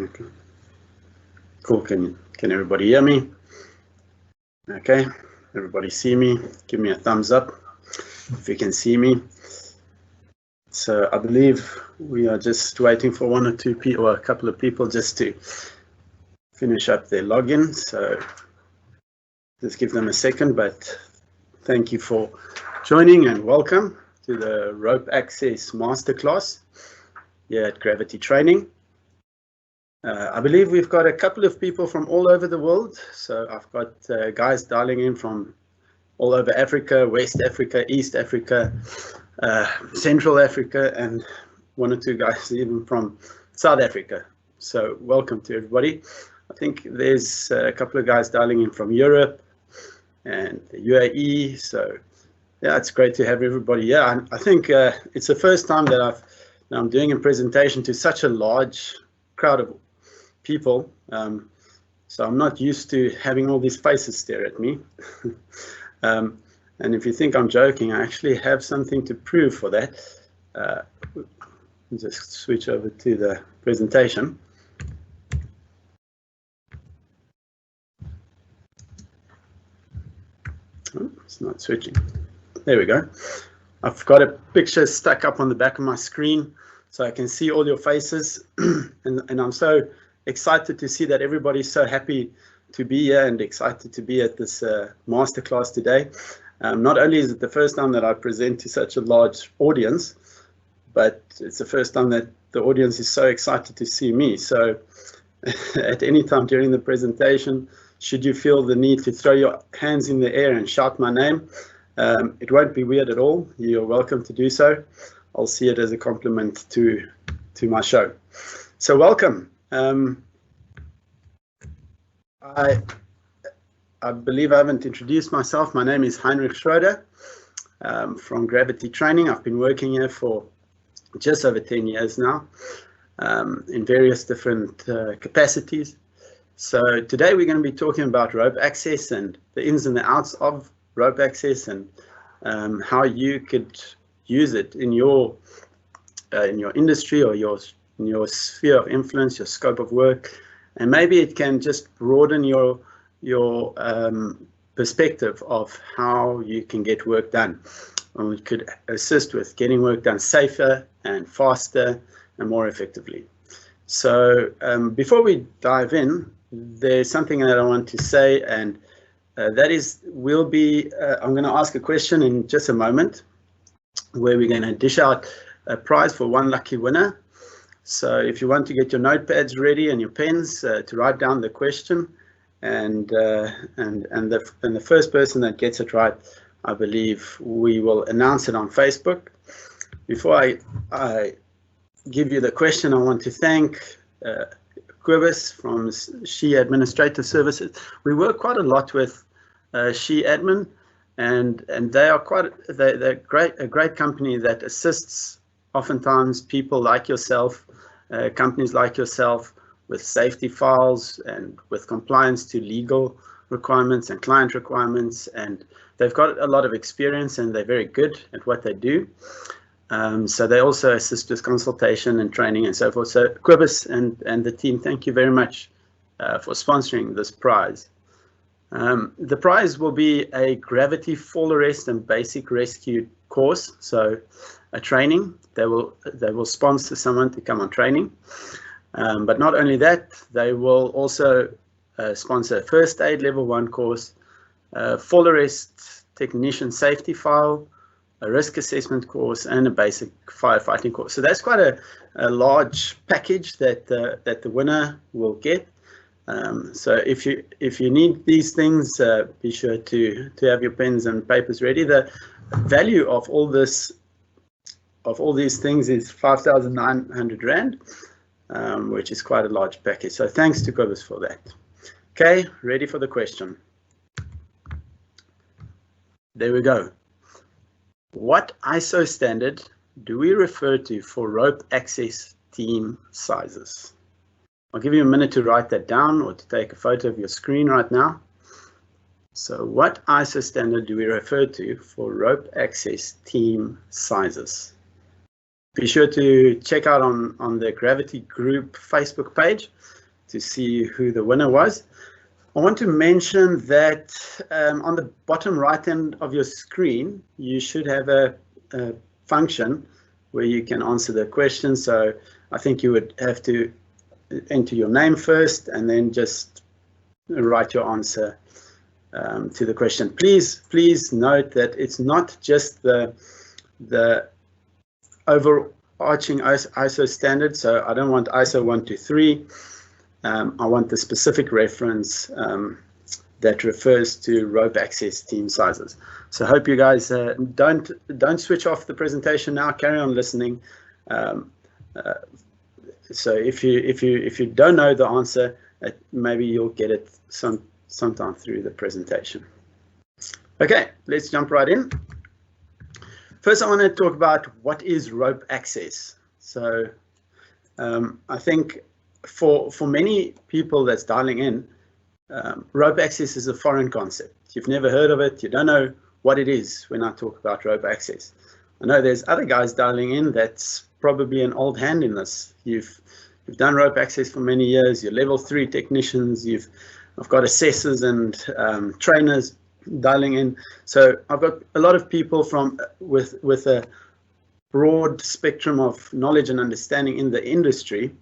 Okay. Cool. Can everybody hear me? Okay. Everybody see me? Give me a thumbs up if you can see me. So I believe we are just waiting for one or two people, or a couple of people, just to finish up their login. So just give them a second, but thank you for joining and welcome to the Rope Access Masterclass here at Gravity Training. I believe we've got a couple of people from all over the world. So I've got guys dialing in from all over Africa, West Africa, East Africa, Central Africa, and one or two guys even from South Africa. So welcome to everybody. I think there's a couple of guys dialing in from Europe and the UAE. So yeah, it's great to have everybody. Yeah, I think it's the first time that I'm doing a presentation to such a large crowd of people. So I'm not used to having all these faces stare at me. And if you think I'm joking, I actually have something to prove for that. Just switch over to the presentation. Oh, it's not switching. There we go. I've got a picture stuck up on the back of my screen so I can see all your faces. and I'm so excited to see that everybody's so happy to be here and excited to be at this masterclass today. Not only is it the first time that I present to such a large audience, but it's the first time that the audience is so excited to see me. So at any time during the presentation, should you feel the need to throw your hands in the air and shout my name, it won't be weird at all. You're welcome to do so. I'll see it as a compliment to my show. So welcome. I believe I haven't introduced myself. My name is Heinrich Schröder from Gravity Training. I've been working here for just over 10 years now in various different capacities. So today we're going to be talking about rope access and the ins and the outs of rope access and how you could use it in your industry or in your sphere of influence, your scope of work, and maybe it can just broaden your perspective of how you can get work done. And it could assist with getting work done safer and faster and more effectively. So before we dive in, there's something that I want to say, and that is I'm going to ask a question in just a moment where we're going to dish out a prize for one lucky winner. So if you want to get your notepads ready and your pens to write down the question, and the first person that gets it right, I believe we will announce it on Facebook. Before I give you the question, I want to thank Kobus from She Administrative Services. We work quite a lot with She Admin, and they are they're a great company that assists oftentimes people like yourself, companies like yourself, with safety files and with compliance to legal requirements and client requirements. And they've got a lot of experience and they're very good at what they do. So they also assist with consultation and training and so forth. So Kobus and the team, thank you very much for sponsoring this prize. The prize will be a gravity fall arrest and basic rescue course. So a training. They will sponsor someone to come on training. But not only that, they will also sponsor a first aid level 1 course, fall arrest technician safety file, a risk assessment course, and a basic firefighting course. So that's quite a large package that the winner will get. So if you need these things, be sure to have your pens and papers ready. The value of all these things is 5,900 Rand. Which is quite a large package. So thanks to Kobus for that. Okay, ready for the question. There we go. What ISO standard do we refer to for rope access team sizes? I'll give you a minute to write that down or to take a photo of your screen right now. So what ISO standard do we refer to for rope access team sizes? Be sure to check out on the Gravity Group Facebook page to see who the winner was. I want to mention that on the bottom right hand of your screen, you should have a function where you can answer the question. So I think you would have to enter your name first and then just write your answer to the question. Please note that it's not just the overarching ISO standard. So I don't want ISO 123. I want the specific reference that refers to rope access team sizes. So I hope you guys don't switch off the presentation now. Carry on listening. So if you don't know the answer, maybe you'll get it sometime through the presentation. Okay, let's jump right in. First, I want to talk about what is rope access. So I think for many people that's dialing in, rope access is a foreign concept. You've never heard of it. You don't know what it is when I talk about rope access. I know there's other guys dialing in that's probably an old hand in this. You've done rope access for many years. You're level 3 technicians. I've got assessors and trainers dialing in. So I've got a lot of people with a broad spectrum of knowledge and understanding in the industry,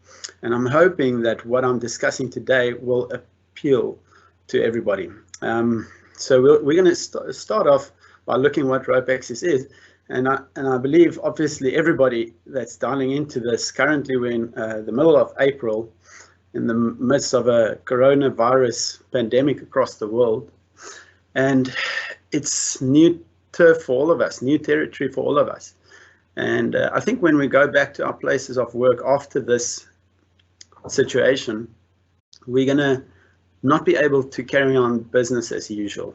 and I'm hoping that what I'm discussing today will appeal to everybody. So we're going to start off by looking what rope access is, and I believe obviously everybody that's dialing into this currently, we're in the middle of April, in the midst of a coronavirus pandemic across the world, and it's new turf for all of us, new territory for all of us. And I think when we go back to our places of work after this situation, we're going to not be able to carry on business as usual.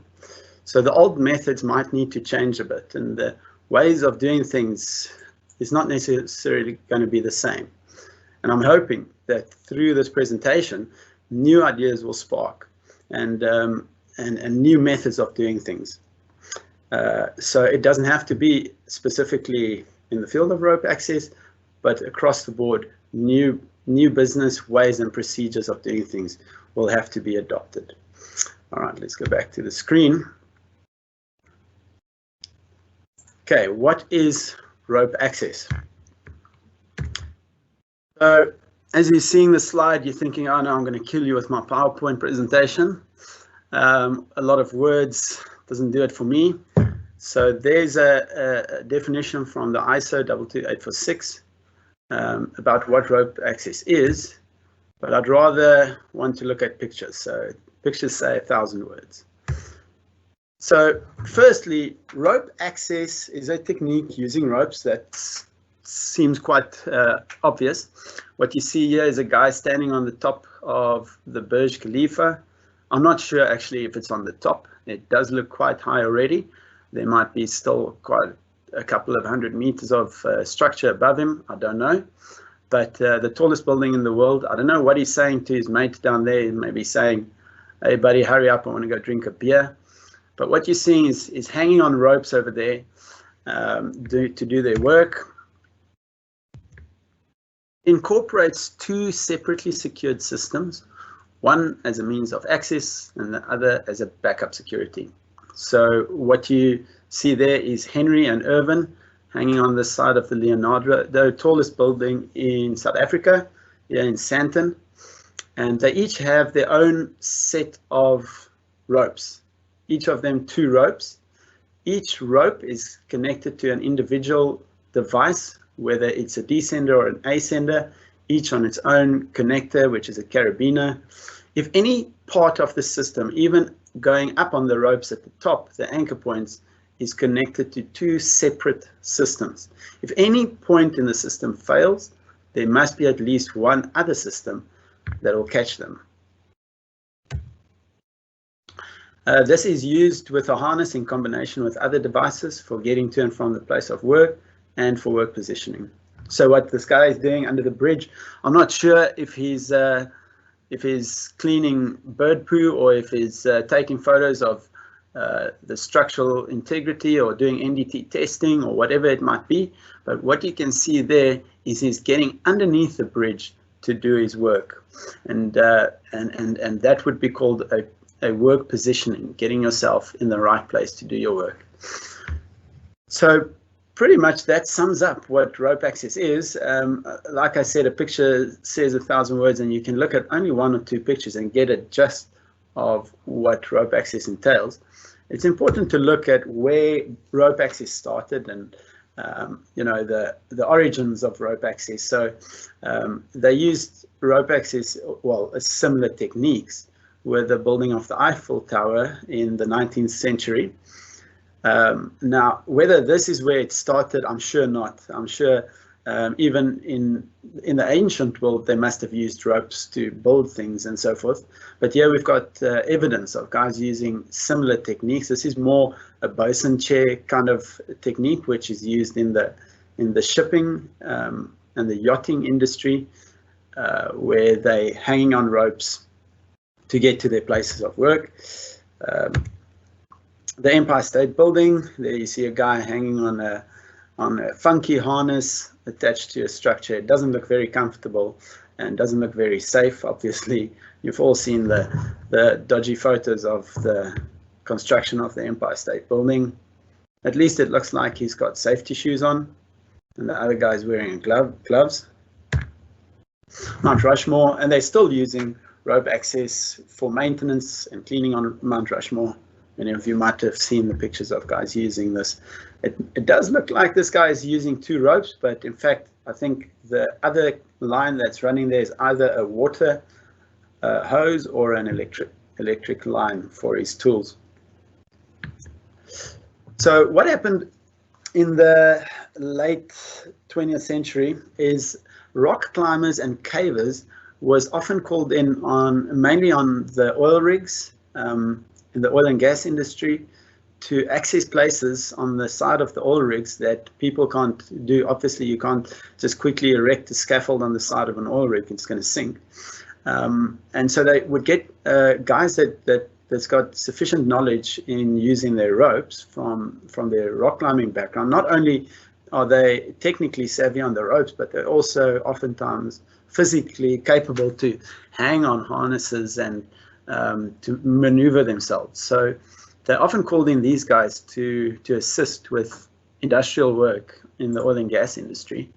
So the old methods might need to change a bit, and the ways of doing things is not necessarily going to be the same. And I'm hoping that through this presentation, new ideas will spark and new methods of doing things. So it doesn't have to be specifically in the field of rope access, but across the board, new business ways and procedures of doing things will have to be adopted. All right, let's go back to the screen. Okay, what is rope access? So as you're seeing the slide, you're thinking, oh no, I'm going to kill you with my PowerPoint presentation. A lot of words doesn't do it for me. So there's a definition from the ISO 22846 about what rope access is, but I'd rather want to look at pictures. So pictures say 1,000 words. So firstly, rope access is a technique using ropes that seems quite obvious. What you see here is a guy standing on the top of the Burj Khalifa. I'm not sure actually if it's on the top. It does look quite high already. There might be still quite a couple of 100 meters of structure above him. I don't know. But the tallest building in the world, I don't know what he's saying to his mate down there. He may be saying, hey buddy, hurry up, I want to go drink a beer. But what you're seeing is hanging on ropes over there to do their work. Incorporates two separately secured systems, one as a means of access and the other as a backup security. So what you see there is Henry and Irvin hanging on the side of the Leonardo, the tallest building in South Africa, here in Sandton. And they each have their own set of ropes, each of them 2 ropes. Each rope is connected to an individual device, whether it's a descender or an ascender, each on its own connector, which is a carabiner. If any part of the system, even going up on the ropes at the top, the anchor points, is connected to 2 separate systems. If any point in the system fails, there must be at least one other system that will catch them. This is used with a harness in combination with other devices for getting to and from the place of work and for work positioning. So what this guy is doing under the bridge, I'm not sure if he's cleaning bird poo or if he's taking photos of the structural integrity or doing NDT testing or whatever it might be. But what you can see there is he's getting underneath the bridge to do his work, and that would be called a work positioning, getting yourself in the right place to do your work. So pretty much that sums up what rope access is. Like I said, a picture says 1,000 words, and you can look at only 1 or 2 pictures and get a gist of what rope access entails. It's important to look at where rope access started and you know, the origins of rope access. So they used rope access, well, similar techniques with the building of the Eiffel Tower in the 19th century. Now, whether this is where it started, I'm sure not. I'm sure even in the ancient world, they must have used ropes to build things and so forth. But here we've got evidence of guys using similar techniques. This is more a bosun chair kind of technique, which is used in the shipping and the yachting industry, where they're hanging on ropes to get to their places of work. The Empire State Building, there you see a guy hanging on a funky harness attached to a structure. It doesn't look very comfortable and doesn't look very safe. Obviously, you've all seen the dodgy photos of the construction of the Empire State Building. At least it looks like he's got safety shoes on, and the other guy's wearing gloves. Mount Rushmore, and they're still using rope access for maintenance and cleaning on Mount Rushmore. Many of you might have seen the pictures of guys using this. It does look like this guy is using 2 ropes, but in fact, I think the other line that's running there is either a water hose or an electric line for his tools. So what happened in the late 20th century is rock climbers and cavers was often called in mainly on the oil rigs, in the oil and gas industry, to access places on the side of the oil rigs that people can't do. Obviously, you can't just quickly erect a scaffold on the side of an oil rig, it's going to sink. And so they would get guys that's got sufficient knowledge in using their ropes from their rock climbing background. Not only are they technically savvy on the ropes, but they're also oftentimes physically capable to hang on harnesses and to maneuver themselves. So they're often called in, these guys, to assist with industrial work in the oil and gas industry.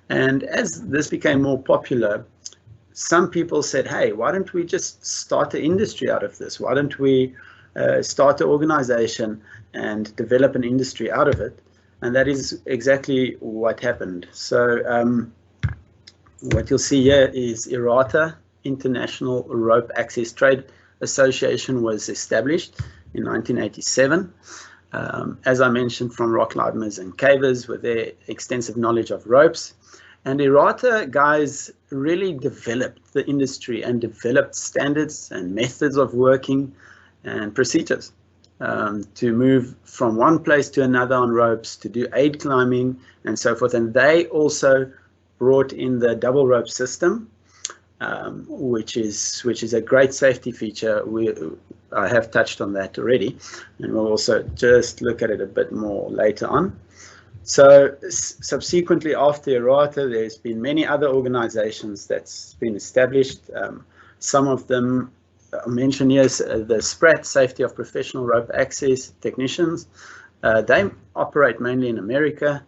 And as this became more popular, some people said, hey, why don't we just start an industry out of this? Why don't we start an organization and develop an industry out of it? And that is exactly what happened. So what you'll see here is IRATA, International Rope Access Trade Association, was established in 1987. As I mentioned, from rock climbers and cavers with their extensive knowledge of ropes. And IRATA guys really developed the industry and developed standards and methods of working and procedures to move from one place to another on ropes, to do aid climbing and so forth. And they also brought in the double rope system, which is a great safety feature. I have touched on that already, and we'll also just look at it a bit more later on. So subsequently, after IRATA, there's been many other organizations that's been established. Some of them mentioned here is the SPRAT, Safety of Professional Rope Access Technicians. They operate mainly in America,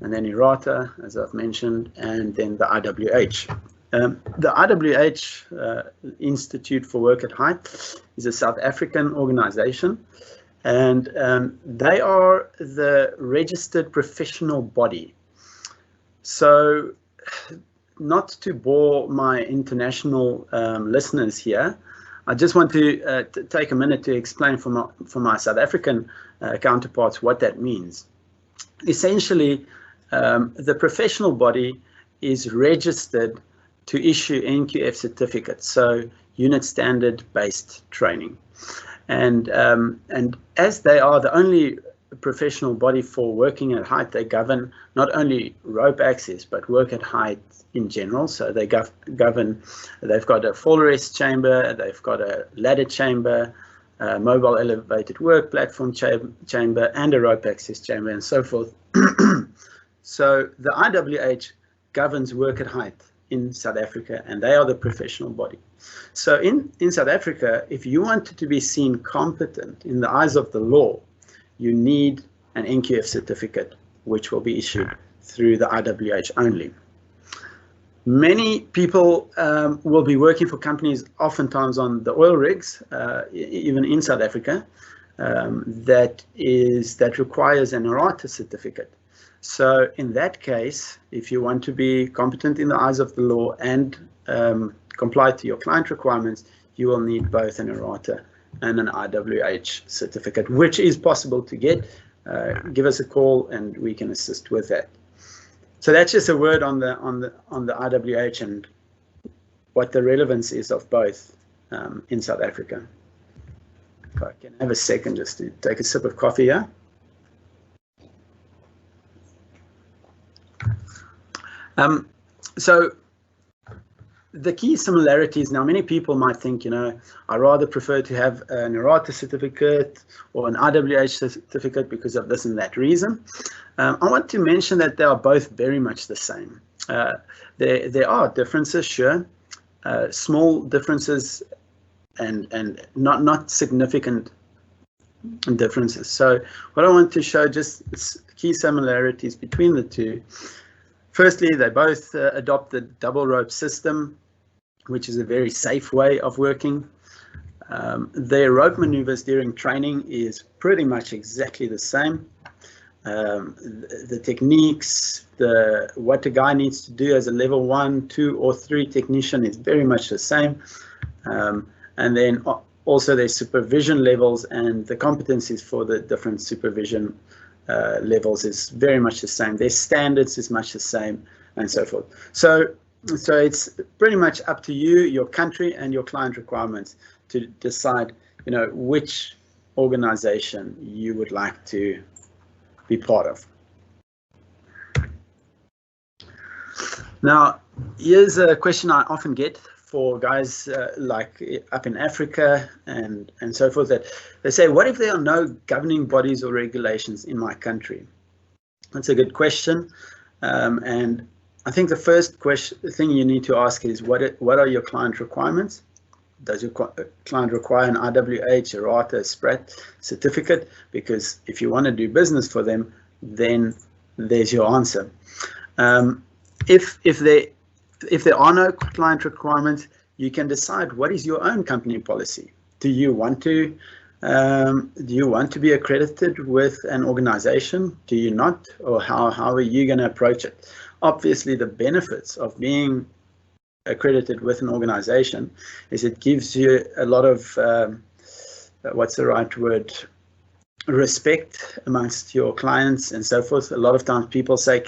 and then IRATA, as I've mentioned, and then the IWH. The IWH, Institute for Work at Height, is a South African organization, and they are the registered professional body. So, not to bore my international listeners here, I just want to take a minute to explain for my South African counterparts what that means. Essentially, the professional body is registered to issue NQF certificates, so unit standard based training. And as they are the only professional body for working at height, they govern not only rope access, but work at height in general. So they govern, they've got a fall rest chamber, they've got a ladder chamber, mobile elevated work platform chamber, and a rope access chamber, and so forth. So the IWH governs work at height in South Africa, and they are the professional body. So in South Africa, if you wanted to be seen competent in the eyes of the law, you need an NQF certificate, which will be issued through the IWH only. Many people will be working for companies, oftentimes on the oil rigs, even in South Africa, that requires an errata certificate. So in that case, if you want to be competent in the eyes of the law and comply to your client requirements, you will need both an errata and an IWH certificate, which is possible to get. Give us a call and we can assist with that. So that's just a word on the IWH and what the relevance is of both in South Africa. If I can have a second just to take a sip of coffee here. So the key similarities, now many people might think, I rather prefer to have an errata certificate or an IWH certificate because of this and that reason. I want to mention that they are both very much the same. There are differences, sure, small differences and not significant differences. So what I want to show just key similarities between the two. Firstly, they both adopt the double rope system, which is a very safe way of working. Their rope maneuvers during training is pretty much exactly the same. The techniques, what the guy needs to do as a level 1, 2, or 3 technician is very much the same. And then also their supervision levels and the competencies for the different supervision levels is very much the same. Their standards is much the same, and so forth. So it's pretty much up to you, your country, and your client requirements to decide, which organization you would like to be part of. Now, here's a question I often get for guys like up in Africa and so forth, that they say, what if there are no governing bodies or regulations in my country? That's a good question. And I think the first thing you need to ask is, what are your client requirements? Does your client require an IWH, errata, a SPRAT certificate? Because if you want to do business for them, then there's your answer. If there are no client requirements, you can decide what is your own company policy. Do you want to be accredited with an organization? Do you not? Or how are you going to approach it? Obviously, the benefits of being accredited with an organization is it gives you a lot of what's the right word, respect amongst your clients and so forth. A lot of times people say,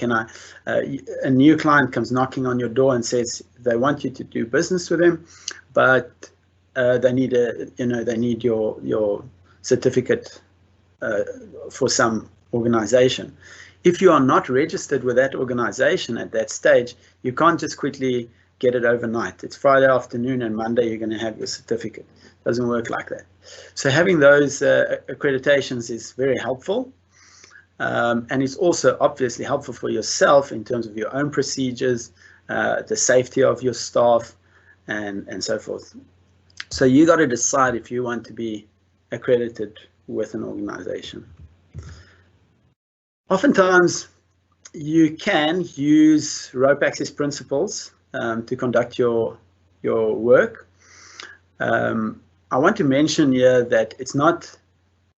a new client comes knocking on your door and says they want you to do business with them, but they need your certificate for some organization. If you are not registered with that organization at that stage, you can't just quickly get it overnight. It's Friday afternoon and Monday you're going to have your certificate. It doesn't work like that. So having those accreditations is very helpful. And it's also obviously helpful for yourself in terms of your own procedures, the safety of your staff, and so forth. So you got to decide if you want to be accredited with an organization. Oftentimes, you can use rope access principles to conduct your work. I want to mention here that it's not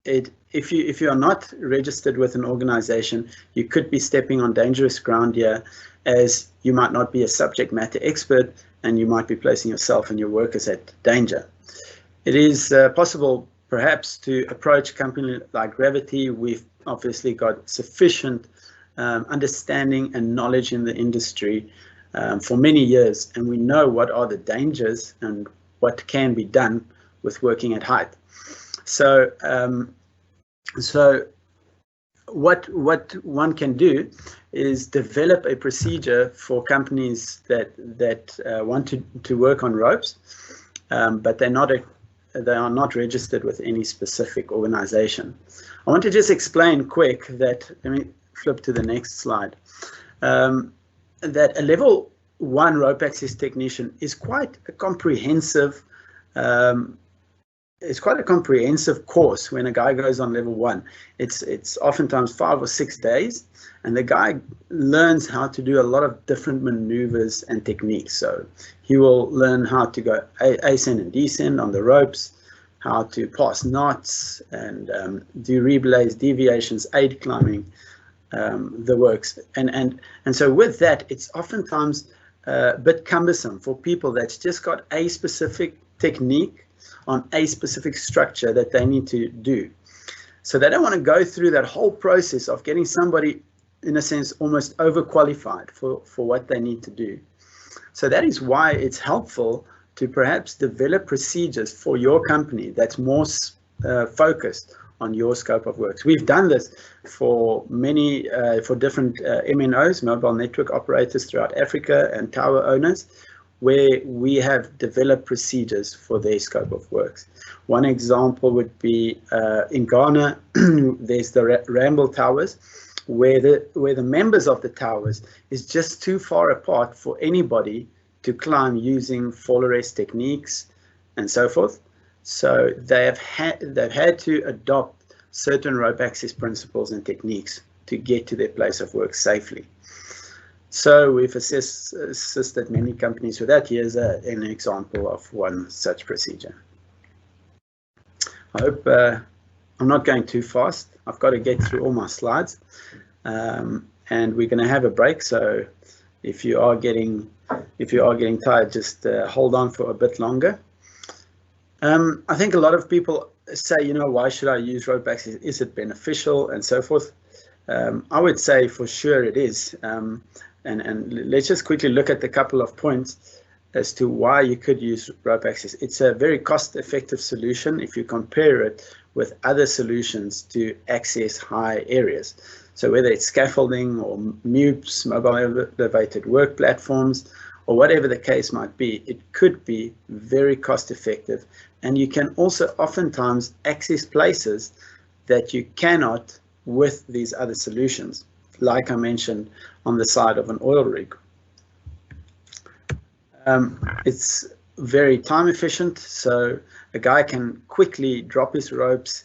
if you are not registered with an organization, you could be stepping on dangerous ground here, as you might not be a subject matter expert and you might be placing yourself and your workers at danger. It is possible perhaps to approach a company like Gravity. We've obviously got sufficient understanding and knowledge in the industry for many years, and we know what are the dangers and what can be done with working at height. So what one can do is develop a procedure for companies that want to work on ropes, but they're not they are not registered with any specific organization. I want to just explain quick that, let me flip to the next slide, that a level 1 rope access technician is quite a comprehensive course. When a guy goes on level 1, it's oftentimes 5 or 6 days, and the guy learns how to do a lot of different maneuvers and techniques. So he will learn how to go ascend and descend on the ropes, how to pass knots and do rebelays, deviations, aid climbing, the works. And so with that, it's oftentimes a bit cumbersome for people that's just got a specific technique on a specific structure that they need to do. So they don't want to go through that whole process of getting somebody, in a sense, almost overqualified for what they need to do. So that is why it's helpful to perhaps develop procedures for your company that's more focused on your scope of works. We've done this for many, for different MNOs, mobile network operators throughout Africa, and tower owners, where we have developed procedures for their scope of works. One example would be in Ghana, there's the Ramble Towers, where the members of the towers is just too far apart for anybody to climb using fall arrest techniques and so forth. So they've had to adopt certain rope access principles and techniques to get to their place of work safely. So we've assisted many companies with that. Here's an example of one such procedure. I hope I'm not going too fast. I've got to get through all my slides, and we're going to have a break. So if you are getting tired, just hold on for a bit longer. I think a lot of people say, why should I use rope access? Is it beneficial and so forth? I would say for sure it is. And let's just quickly look at a couple of points as to why you could use rope access. It's a very cost-effective solution if you compare it with other solutions to access high areas. So whether it's scaffolding or MUPS, mobile elevated work platforms, or whatever the case might be, it could be very cost-effective. And you can also oftentimes access places that you cannot with these other solutions, like I mentioned on the side of an oil rig. It's very time efficient, so a guy can quickly drop his ropes,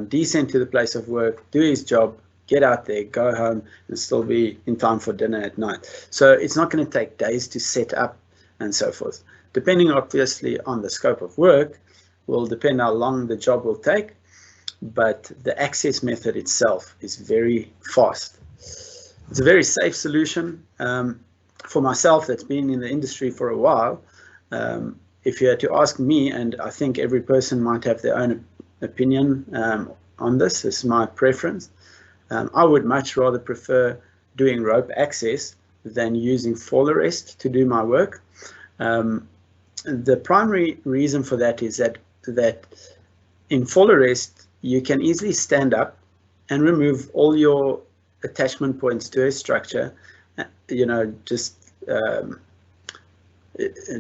descend to the place of work, do his job, get out there, go home, and still be in time for dinner at night. So it's not going to take days to set up and so forth. Depending obviously on the scope of work, will depend how long the job will take, but the access method itself is very fast. It's a very safe solution. For myself, that's been in the industry for a while, if you had to ask me, and I think every person might have their own opinion on this, this is my preference, I would much rather prefer doing rope access than using fall arrest to do my work. The primary reason for that is that in fall arrest, you can easily stand up and remove all your attachment points to a structure, just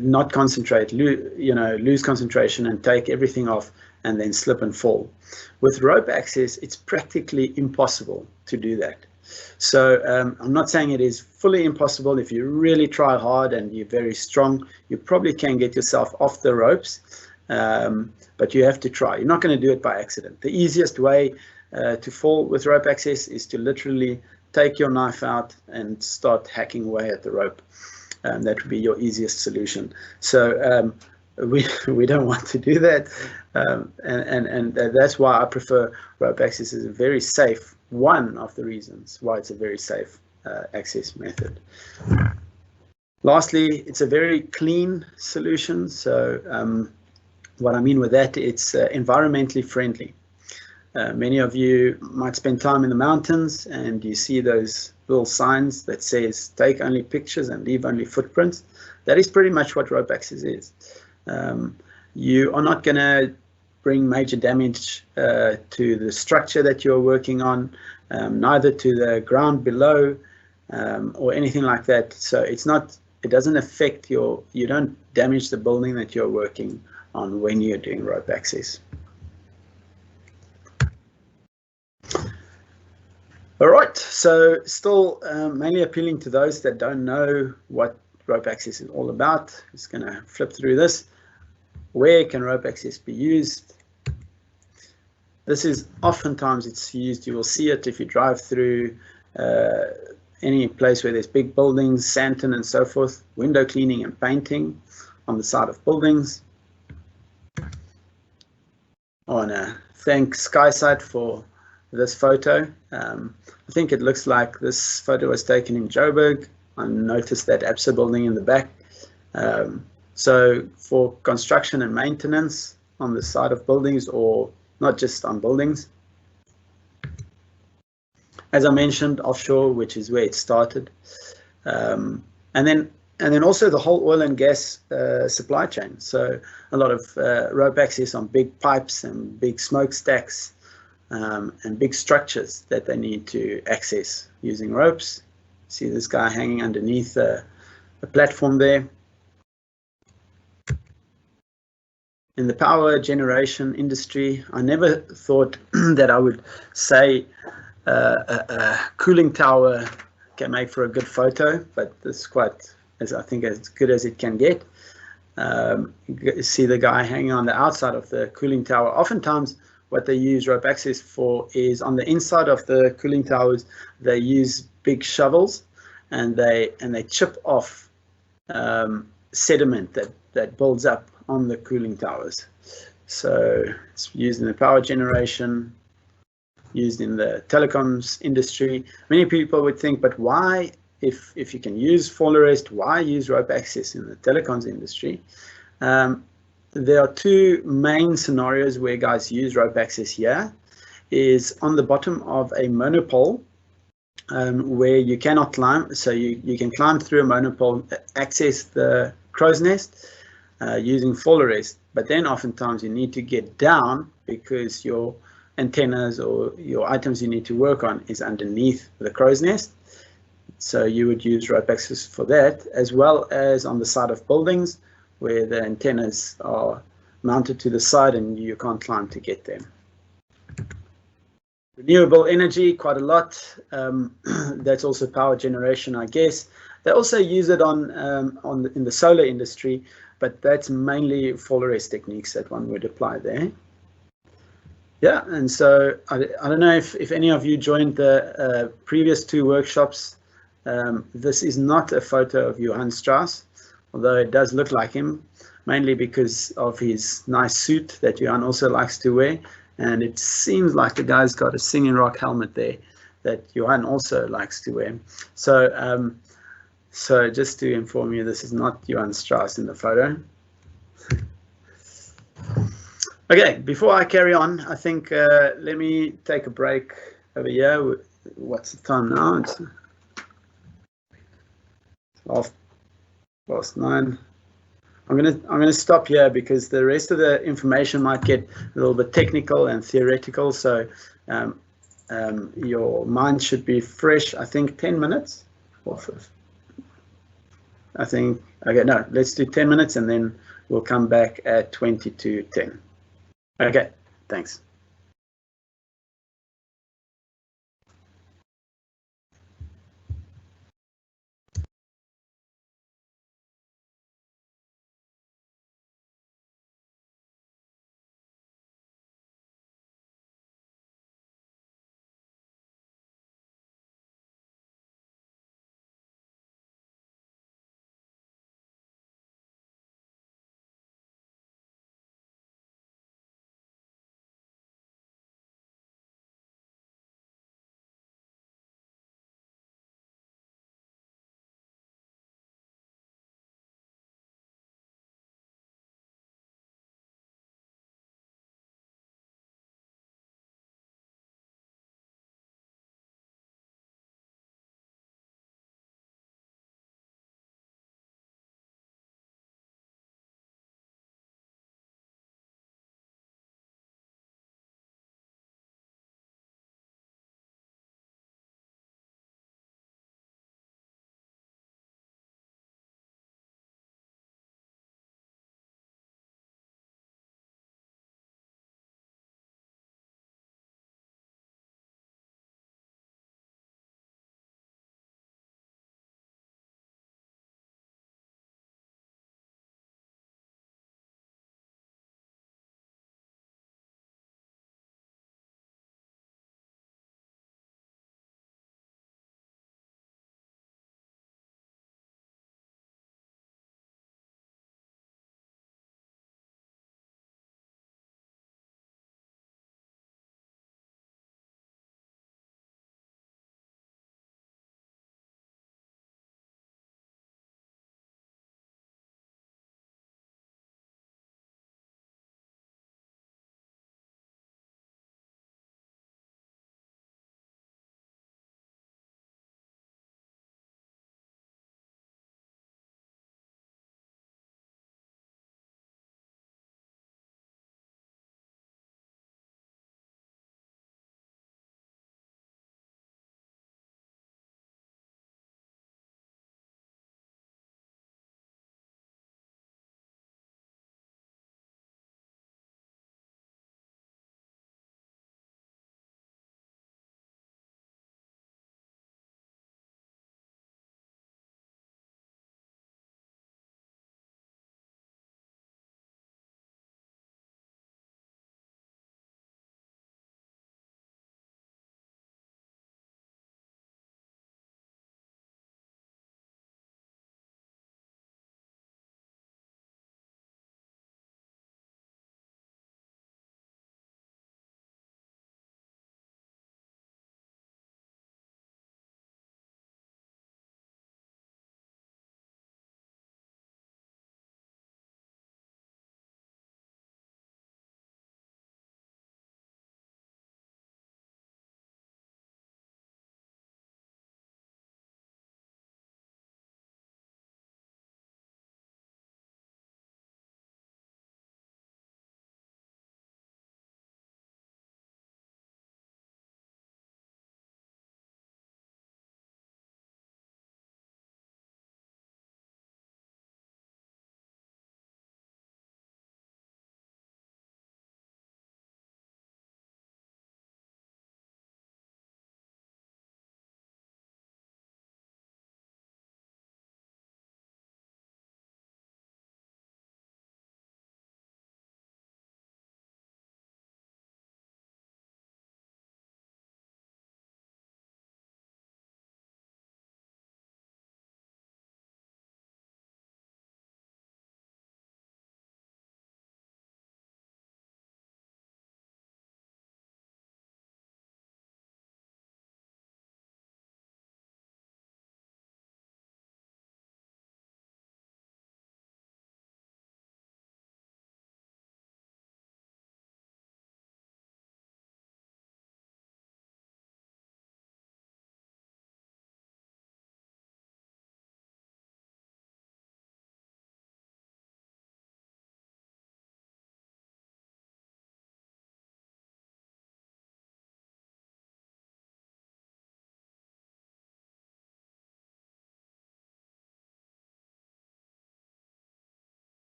not concentrate, lose concentration and take everything off and then slip and fall. With rope access, it's practically impossible to do that. So I'm not saying it is fully impossible. If you really try hard and you're very strong, you probably can get yourself off the ropes, but you have to try. You're not going to do it by accident. The easiest way to fall with rope access is to literally take your knife out and start hacking away at the rope. That would be your easiest solution. So we don't want to do that, and that's why I prefer rope access as a very safe, one of the reasons why it's a very safe access method. Lastly, it's a very clean solution. So what I mean with that, it's environmentally friendly. Many of you might spend time in the mountains and you see those little signs that says take only pictures and leave only footprints. That is pretty much what rope access is. You are not going to bring major damage to the structure that you're working on, neither to the ground below or anything like that. So it doesn't affect you don't damage the building that you're working on when you're doing rope access. All right, so still mainly appealing to those that don't know what rope access is all about. Just going to flip through this. Where can rope access be used? This is oftentimes it's used, you will see it if you drive through any place where there's big buildings, Santon and so forth, window cleaning and painting on the side of buildings. I want to thank SkySight for this photo. I think it looks like this photo was taken in Joburg. I noticed that ABSA building in the back. So for construction and maintenance on the side of buildings, or not just on buildings. As I mentioned, offshore, which is where it started. And then also the whole oil and gas supply chain. So a lot of rope access on big pipes and big smokestacks and big structures that they need to access using ropes. See this guy hanging underneath a platform there. In the power generation industry, I never thought that I would say a cooling tower can make for a good photo, but it's quite, I think, as good as it can get. You see the guy hanging on the outside of the cooling tower. Oftentimes, what they use rope access for is on the inside of the cooling towers, they use big shovels and they chip off sediment that builds up on the cooling towers. So it's used in the power generation, used in the telecoms industry. Many people would think, but why, if you can use fall arrest, why use rope access in the telecoms industry? There are two main scenarios where guys use rope access here. Is on the bottom of a monopole where you cannot climb. So you can climb through a monopole, access the crow's nest using fall arrest, but then oftentimes you need to get down because your antennas or your items you need to work on is underneath the crow's nest. So you would use rope access for that, as well as on the side of buildings where the antennas are mounted to the side and you can't climb to get them. Renewable energy, quite a lot. That's also power generation, I guess. They also use it in the solar industry, but that's mainly fall arrest techniques that one would apply there. Yeah, and so I don't know if any of you joined the previous two workshops. This is not a photo of Johann Strauss, although it does look like him, mainly because of his nice suit that Johann also likes to wear. And it seems like the guy's got a singing rock helmet there that Johann also likes to wear. So, so just to inform you, this is not Johann Strauss in the photo. Okay, before I carry on, I think let me take a break over here. What's the time now? It's 9:30. I'm gonna stop here because the rest of the information might get a little bit technical and theoretical. So your mind should be fresh. I think 10 minutes. I think okay. No, let's do 10 minutes and then we'll come back at 20 to 10. Okay. Thanks.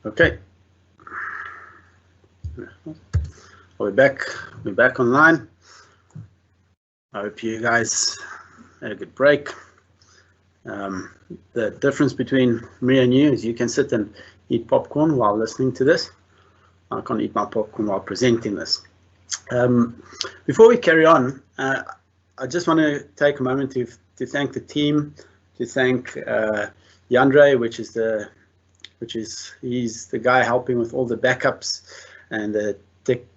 Okay. We're back online. I hope you guys had a good break. The difference between me and you is you can sit and eat popcorn while listening to this. I can't eat my popcorn while presenting this. Before we carry on, I just want to take a moment to thank the team, to thank Yandre, he's the guy helping with all the backups and the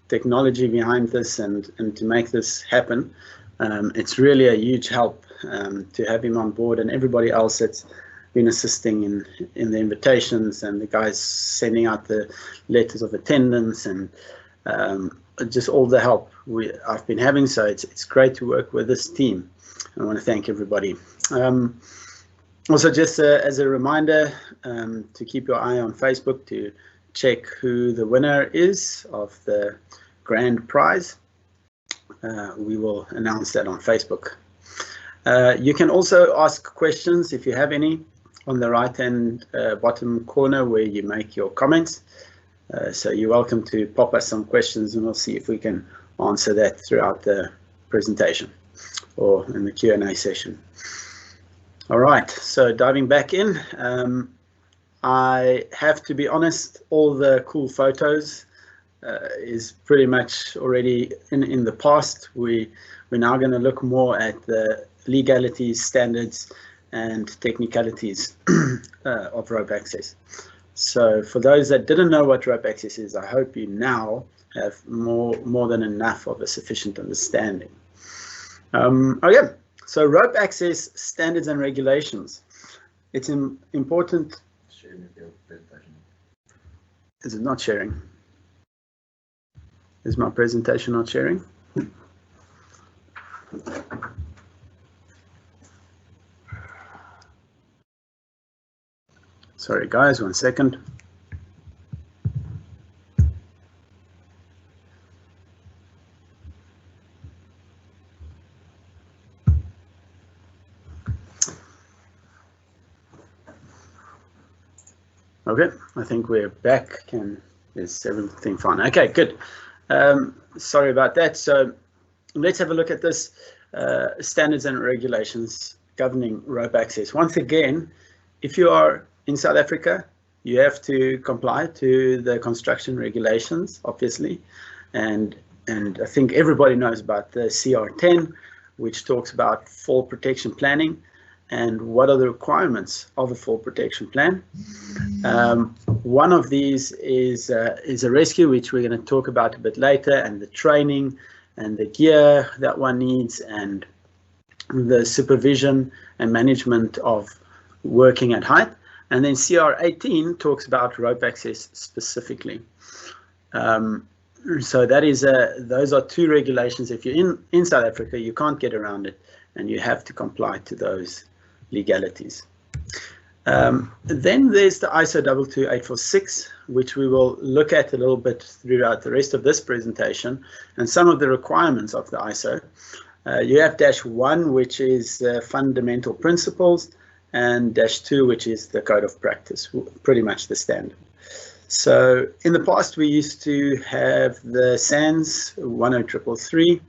technology behind this and to make this happen. It's really a huge help to have him on board, and everybody else that's been assisting in the invitations, and the guys sending out the letters of attendance, and just all the help I've been having. So it's great to work with this team. I want to thank everybody. Also, just as a reminder, to keep your eye on Facebook to check who the winner is of the grand prize. We will announce that on Facebook. You can also ask questions if you have any on the right hand bottom corner where you make your comments. So you're welcome to pop us some questions, and we'll see if we can answer that throughout the presentation or in the Q&A session. All right, so diving back in, I have to be honest, all the cool photos is pretty much already in the past. We're now going to look more at the legalities, standards, and technicalities of rope access. So for those that didn't know what rope access is, I hope you now have more than enough of a sufficient understanding. Okay, so rope access standards and regulations. It's important. Is it not sharing? Is my presentation not sharing? Sorry guys, 1 second. Okay, I think we're back. Is everything fine? Okay, good. Sorry about that. So let's have a look at this standards and regulations governing rope access. Once again, if you are in South Africa, you have to comply to the construction regulations, obviously, and I think everybody knows about the CR10, which talks about fall protection planning and what are the requirements of a fall protection plan. One of these is a rescue, which we're going to talk about a bit later, and the training and the gear that one needs, and the supervision and management of working at height. And then CR18 talks about rope access specifically. So that is those are two regulations. If you're in South Africa, you can't get around it, and you have to comply to those legalities. Then there's the ISO 22846, which we will look at a little bit throughout the rest of this presentation, and some of the requirements of the ISO. You have -1, which is fundamental principles, and -2, which is the code of practice, pretty much the standard. So in the past, we used to have the SANS 10333,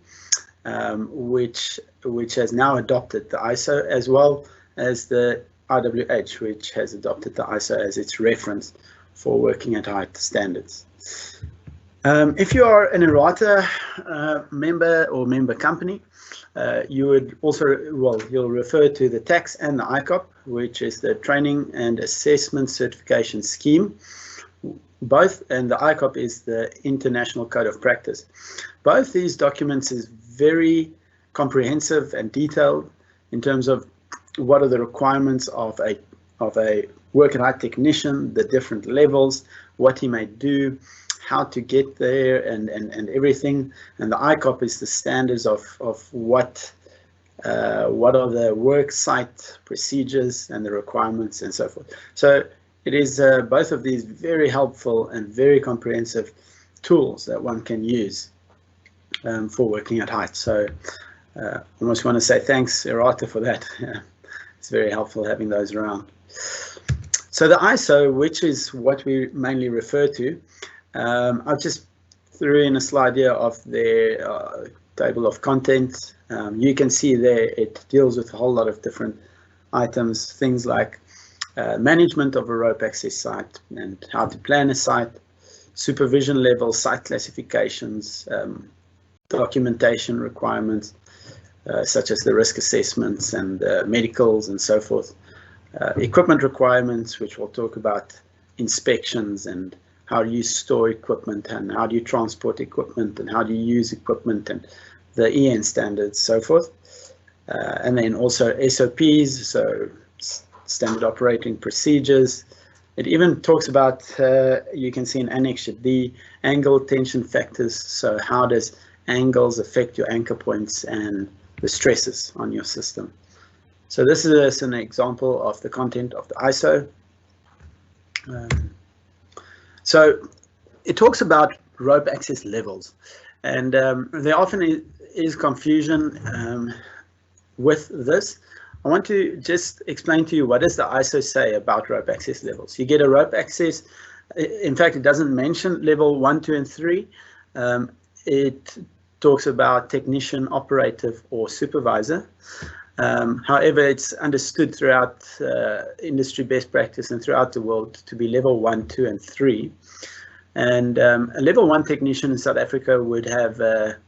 which has now adopted the ISO, as well as the IWH, which has adopted the ISO as its reference for working at height standards. If you are an errata member or member company, you would also, you'll refer to the TAX and the ICOP, which is the Training and Assessment Certification Scheme. Both, and the ICOP is the International Code of Practice. Both these documents is very comprehensive and detailed in terms of what are the requirements of a work at height technician, the different levels, what he may do, how to get there, and everything. And the ICOP is the standards of what are the work site procedures and the requirements and so forth. So it is both of these very helpful and very comprehensive tools that one can use for working at height. So I almost want to say thanks, Errata, for that. It's very helpful having those around. So the ISO, which is what we mainly refer to, I've just threw in a slide here of their table of contents. You can see there it deals with a whole lot of different items, things like management of a rope access site and how to plan a site, supervision level, site classifications, documentation requirements, such as the risk assessments and medicals and so forth. Equipment requirements, which we'll talk about, inspections and how do you store equipment and how do you transport equipment and how do you use equipment and the EN standards, so forth. And then also SOPs, so standard operating procedures. It even talks about, you can see in Annex D, angle tension factors. So how does angles affect your anchor points and the stresses on your system? So this is an example of the content of the ISO. So it talks about rope access levels, and there often is confusion with this. I want to just explain to you what does the ISO say about rope access levels. You get a rope access, in fact it doesn't mention level 1, 2 and 3. It talks about technician, operative or supervisor. However, it's understood throughout industry best practice and throughout the world to be level 1, 2 and 3. And a level 1 technician in South Africa would have,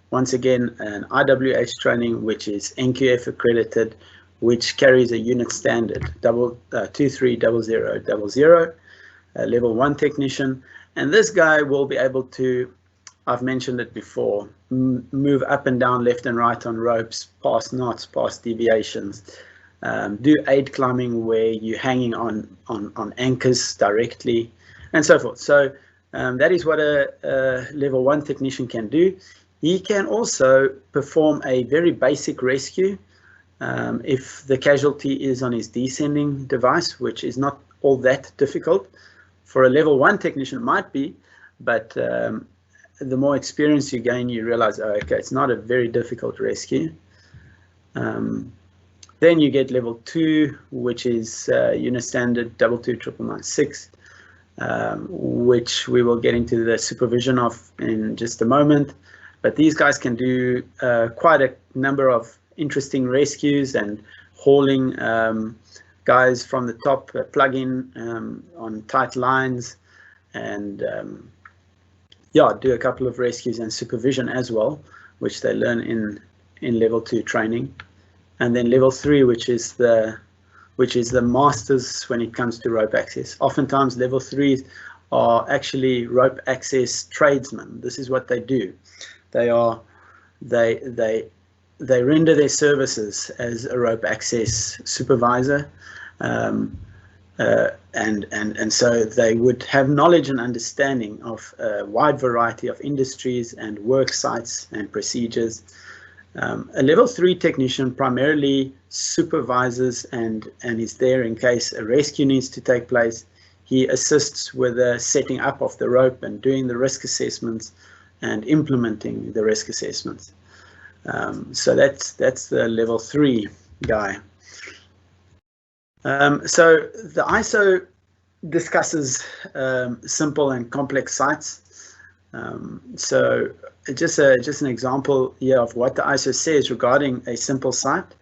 once again, an IWH training, which is NQF accredited, which carries a unit standard, 230000, level 1 technician. And this guy will be able to, I've mentioned it before, move up and down, left and right on ropes, past knots, past deviations, do aid climbing where you're hanging on anchors directly, and so forth. So that is what a level 1 technician can do. He can also perform a very basic rescue if the casualty is on his descending device, which is not all that difficult. For a level 1 technician it might be, but the more experience you gain, you realize, oh, okay, it's not a very difficult rescue. Then you get level 2, which is unit standard 22996, which we will get into the supervision of in just a moment. But these guys can do quite a number of interesting rescues and hauling guys from the top, plug-in on tight lines, and yeah, do a couple of rescues and supervision as well, which they learn in level 2 training. And then level 3, which is the masters when it comes to rope access. Oftentimes level 3s are actually rope access tradesmen. This is what they do. They render their services as a rope access supervisor, and so they would have knowledge and understanding of a wide variety of industries and work sites and procedures. A level 3 technician primarily supervises and is there in case a rescue needs to take place. He assists with the setting up of the rope and doing the risk assessments and implementing the risk assessments. So that's the level 3 guy. So the ISO discusses simple and complex sites. So just an example here of what the ISO says regarding a simple site.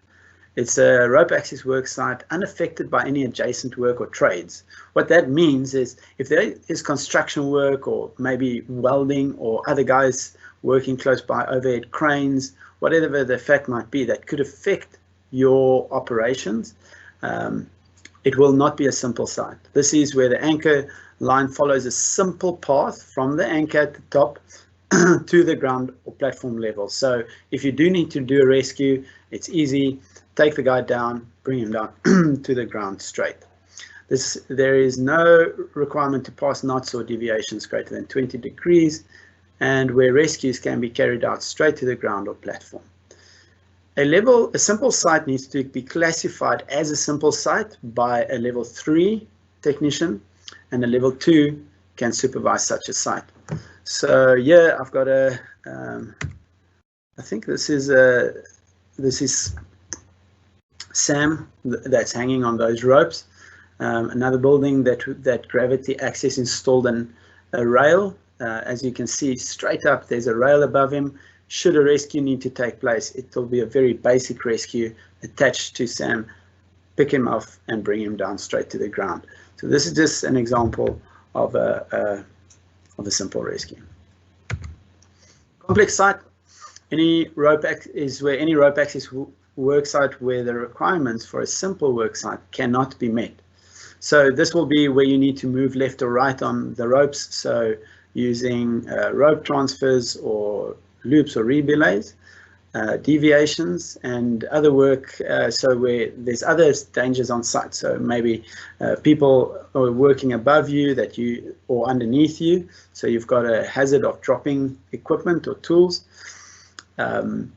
It's a rope access work site unaffected by any adjacent work or trades. What that means is if there is construction work or maybe welding or other guys working close by, overhead cranes, whatever the fact might be that could affect your operations, it will not be a simple site. This is where the anchor line follows a simple path from the anchor at the top to the ground or platform level. So if you do need to do a rescue, it's easy. Take the guy down, bring him down to the ground straight. There is no requirement to pass knots or deviations greater than 20 degrees, and where rescues can be carried out straight to the ground or platform. A simple site needs to be classified as a simple site by a level 3 technician, and a level 2 can supervise such a site. So yeah, I've got I think this is Sam that's hanging on those ropes. Another building that gravity access installed a rail. As you can see, straight up, there's a rail above him. Should a rescue need to take place, it will be a very basic rescue attached to Sam, pick him off and bring him down straight to the ground. So this is just an example of a simple rescue. Complex site, any rope is where any rope access work site where the requirements for a simple work site cannot be met. So this will be where you need to move left or right on the ropes. So using rope transfers or loops or rebelays, deviations and other work, so where there's other dangers on site. So maybe people are working above you or underneath you, so you've got a hazard of dropping equipment or tools, and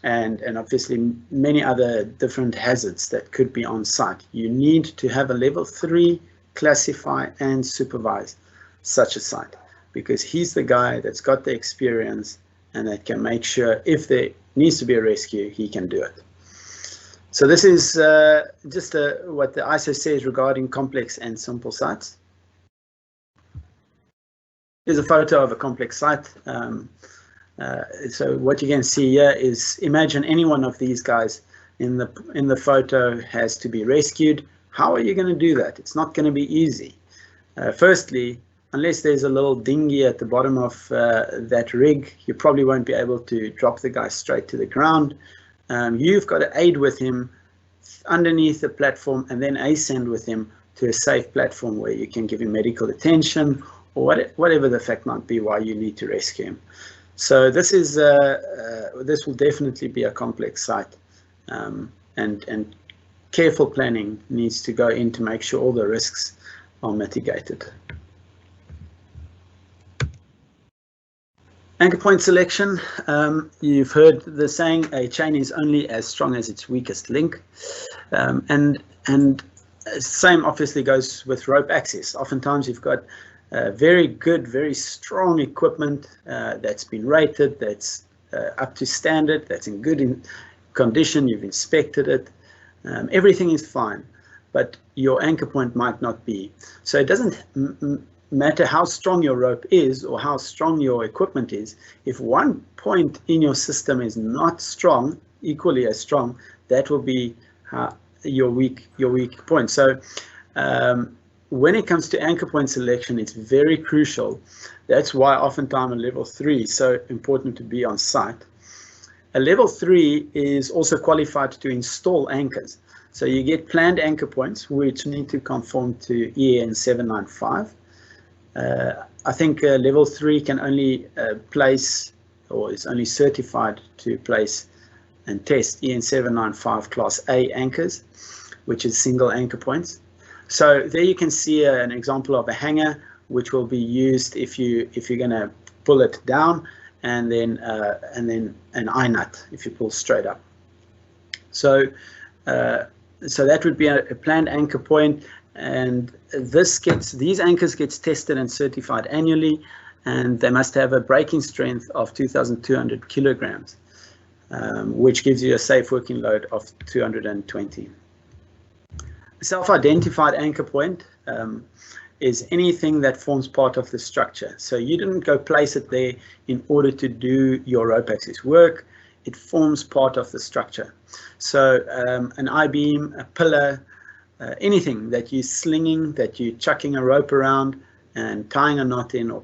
obviously many other different hazards that could be on site. You need to have a level 3 classify and supervise such a site, because he's the guy that's got the experience and that can make sure if there needs to be a rescue, he can do it. So this is just what the ISO says regarding complex and simple sites. Here's a photo of a complex site. So what you can see here is, imagine any one of these guys in the photo has to be rescued. How are you going to do that? It's not going to be easy. Firstly, unless there's a little dinghy at the bottom of that rig, you probably won't be able to drop the guy straight to the ground. You've got to aid with him underneath the platform and then ascend with him to a safe platform where you can give him medical attention or whatever the fact might be why you need to rescue him. So this is this will definitely be a complex site, and careful planning needs to go in to make sure all the risks are mitigated. Anchor point selection. You've heard the saying, a chain is only as strong as its weakest link. And same obviously goes with rope access. Oftentimes you've got very good, very strong equipment that's been rated, that's up to standard, that's in good condition, you've inspected it. Everything is fine, but your anchor point might not be. So it doesn't matter how strong your rope is or how strong your equipment is. If one point in your system is not strong, equally as strong, that will be your weak point. So when it comes to anchor point selection, it's very crucial. That's why oftentimes a level 3 is so important to be on site. A level 3 is also qualified to install anchors. So you get planned anchor points which need to conform to EN 795. I think level 3 can only place, or is only certified to place and test EN 795 Class A anchors, which is single anchor points. So there you can see an example of a hanger which will be used if you're going to pull it down, and then an eye nut if you pull straight up. So so that would be a planned anchor point. And these anchors gets tested and certified annually, and they must have a breaking strength of 2,200 kilograms, which gives you a safe working load of 220. A self-identified anchor point is anything that forms part of the structure. So you didn't go place it there in order to do your rope access work. It forms part of the structure. So an I-beam, a pillar, anything that you're slinging, that you're chucking a rope around and tying a knot in or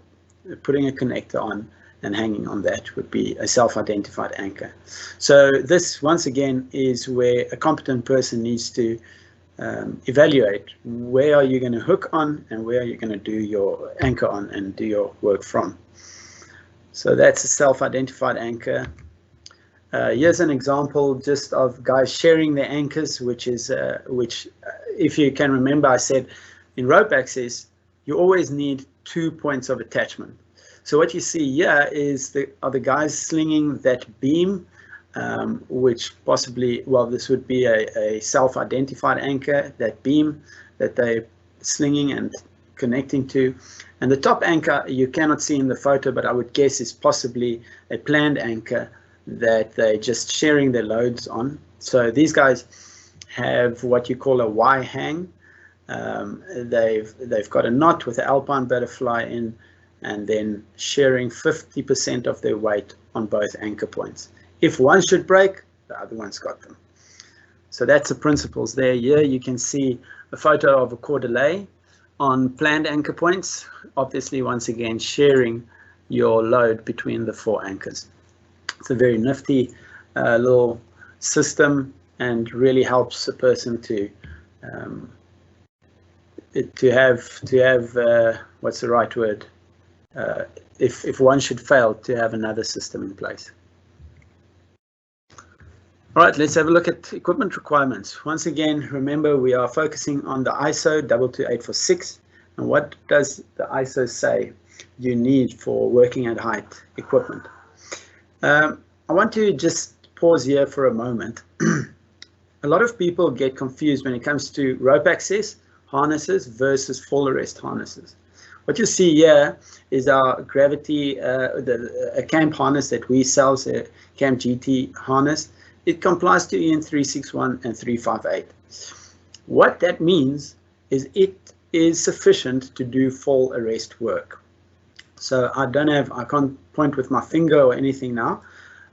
putting a connector on and hanging on, that would be a self-identified anchor. So this, once again, is where a competent person needs to evaluate where are you going to hook on and where are you going to do your anchor on and do your work from. So that's a self-identified anchor. Here's an example just of guys sharing their anchors, which if you can remember, I said in rope access, you always need 2 points of attachment. So what you see here is are the guys slinging that beam, which possibly, well, this would be a self-identified anchor, that beam that they're slinging and connecting to. And the top anchor you cannot see in the photo, but I would guess is possibly a planned anchor that they're just sharing their loads on. So these guys have what you call a Y hang, They've got a knot with the alpine butterfly in, and then sharing 50% of their weight on both anchor points. If one should break, the other one's got them. So that's the principles there. Here you can see a photo of a cordelay on planned anchor points, obviously once again sharing your load between the 4 anchors. It's a very nifty little system, and really helps a person to have what's the right word, if one should fail, to have another system in place. All right, let's have a look at equipment requirements. Once again, remember we are focusing on the ISO 22846, and what does the ISO say you need for working at height equipment? I want to just pause here for a moment. A lot of people get confused when it comes to rope access harnesses versus fall arrest harnesses. What you see here is our gravity, a camp harness that we sell, a Camp GT harness. It complies to EN 361 and 358. What that means is it is sufficient to do fall arrest work. So I can't point with my finger or anything now,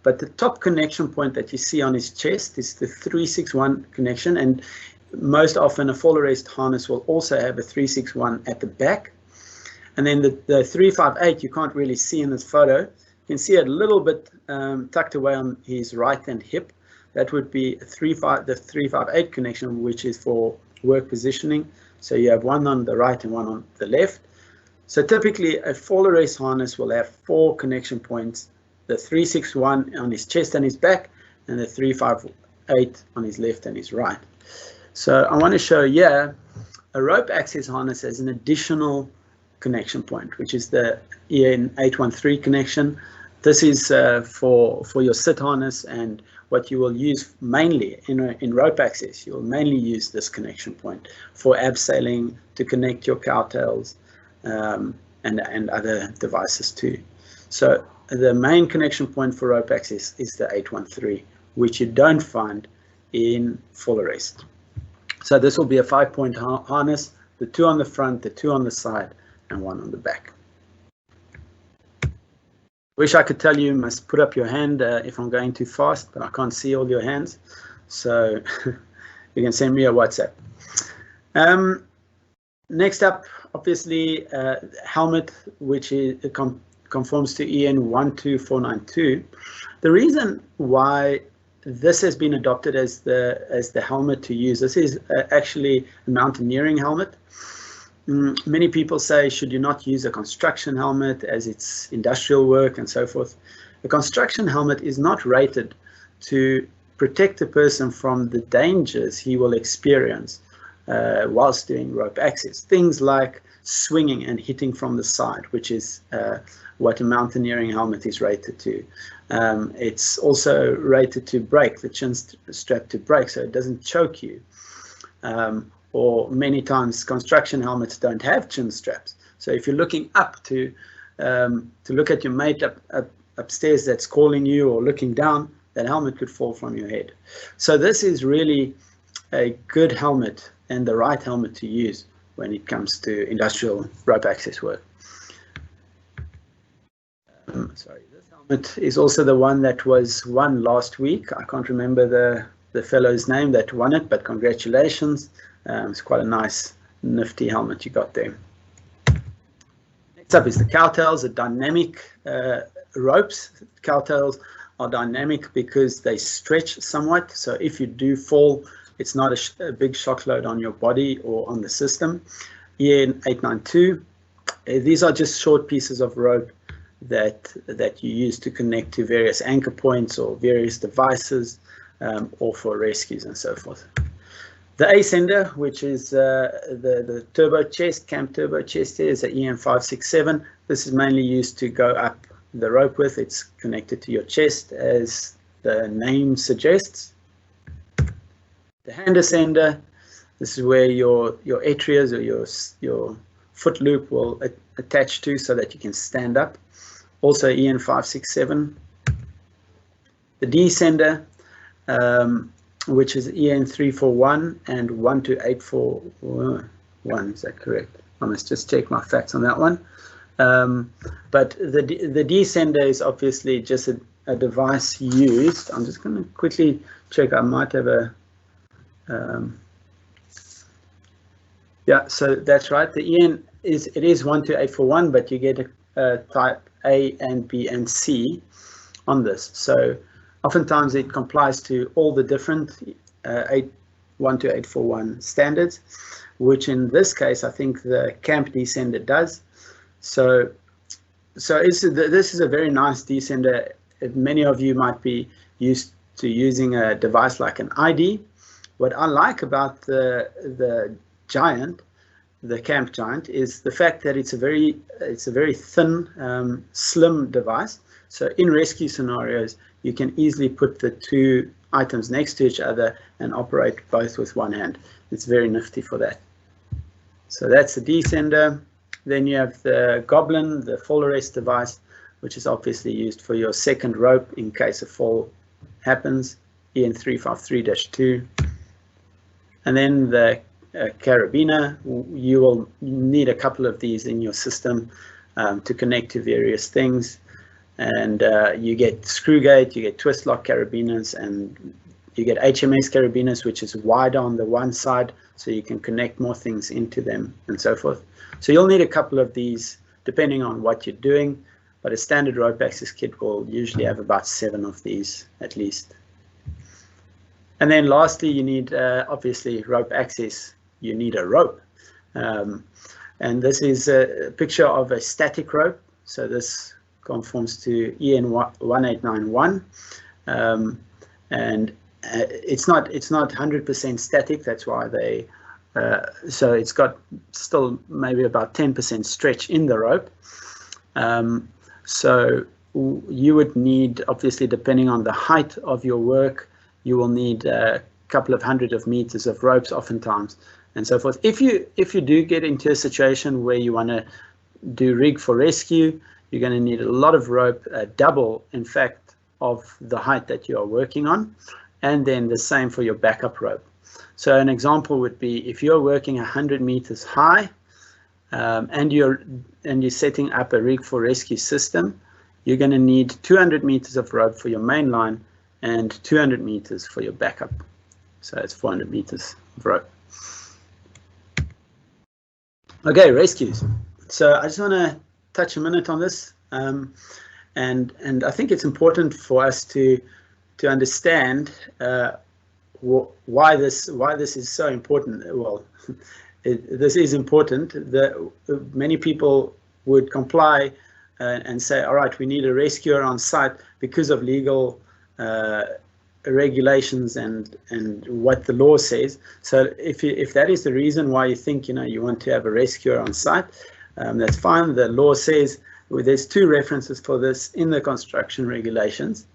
but the top connection point that you see on his chest is the 361 connection, and most often a fall arrest harness will also have a 361 at the back. And then the 358 you can't really see in this photo. You can see it a little bit tucked away on his right hand hip. That would be the 358 connection, which is for work positioning. So you have one on the right and one on the left. So typically a fall arrest harness will have 4 connection points, the 361 on his chest and his back, and the 358 on his left and his right. So I want to show here a rope access harness as an additional connection point, which is the EN 813 connection. This is for your sit harness, and what you will use mainly in rope access, you'll mainly use this connection point for abseiling, to connect your cowtails, and other devices too. So the main connection point for rope access is the 813, which you don't find in fall arrest. So this will be a 5-point harness, the 2 on the front, the 2 on the side, and 1 on the back. Wish I could tell you must put up your hand if I'm going too fast, but I can't see all your hands. So you can send me a WhatsApp. Next up, obviously, helmet, which is conforms to EN 12492. The reason why this has been adopted as the helmet to use, this is actually a mountaineering helmet. Many people say, should you not use a construction helmet as it's industrial work and so forth? A construction helmet is not rated to protect a person from the dangers he will experience whilst doing rope access. Things like swinging and hitting from the side, which is what a mountaineering helmet is rated to. It's also rated to break, the chin strap to break, so it doesn't choke you. Or many times construction helmets don't have chin straps. So if you're looking up to look at your mate upstairs that's calling you, or looking down, that helmet could fall from your head. So this is really a good helmet and the right helmet to use when it comes to industrial rope access work. Sorry, this helmet is also the one that was won last week. I can't remember the fellow's name that won it, but congratulations. It's quite a nice, nifty helmet you got there. Next up is the cowtails, the dynamic ropes. Cowtails are dynamic because they stretch somewhat. So if you do fall, it's not a big shock load on your body or on the system. EN 892. These are just short pieces of rope that you use to connect to various anchor points or various devices, or for rescues and so forth. The ascender, which is the turbo chest, camp turbo chest, here is the EN 567. This is mainly used to go up the rope with. It's connected to your chest, as the name suggests. The hand ascender, this is where your atrias or your foot loop will attach to, so that you can stand up. Also EN 567. The descender, which is EN 341 and 1284. 1. Is that correct? I must just check my facts on that one. But the descender is obviously just a device used. I'm just going to quickly check. I might have a yeah, so that's right. The EN is 12841, but you get a type A and B and C on this. So oftentimes it complies to all the different 12841 standards, which in this case I think the camp descender does. So this is a very nice descender. Many of you might be used to using a device like an ID. What I like about the Giant, the Camp Giant, is the fact that it's a very thin, slim device. So in rescue scenarios, you can easily put the two items next to each other and operate both with one hand. It's very nifty for that. So that's the descender. Then you have the Goblin, the fall arrest device, which is obviously used for your second rope in case a fall happens, EN 353-2. And then the carabiner, you will need a couple of these in your system to connect to various things. And you get screw gate, you get twist lock carabiners, and you get HMS carabiners, which is wider on the one side, so you can connect more things into them and so forth. So you'll need a couple of these depending on what you're doing, but a standard rope access kit will usually have about 7 of these at least. And then lastly, you need obviously rope access. You need a rope, and this is a picture of a static rope. So this conforms to EN 1891, and it's not 100% static. That's why they so it's got still maybe about 10% stretch in the rope. So you would need, obviously, depending on the height of your work, you will need a couple of hundred of meters of ropes oftentimes and so forth. If you do get into a situation where you want to do rig for rescue, you're going to need a lot of rope, double in fact of the height that you are working on, and then the same for your backup rope. So an example would be if you're working 100 meters high and you're setting up a rig for rescue system, you're going to need 200 meters of rope for your main line and 200 meters for your backup. So it's 400 meters of rope. Okay, rescues. So I just want to touch a minute on this, and I think it's important for us to understand why this is so important. Well, this is important. Many people would comply and say, all right, we need a rescuer on site because of legal regulations and what the law says. So if that is the reason why you think you want to have a rescuer on site, that's fine. The law says there's 2 references for this in the construction regulations.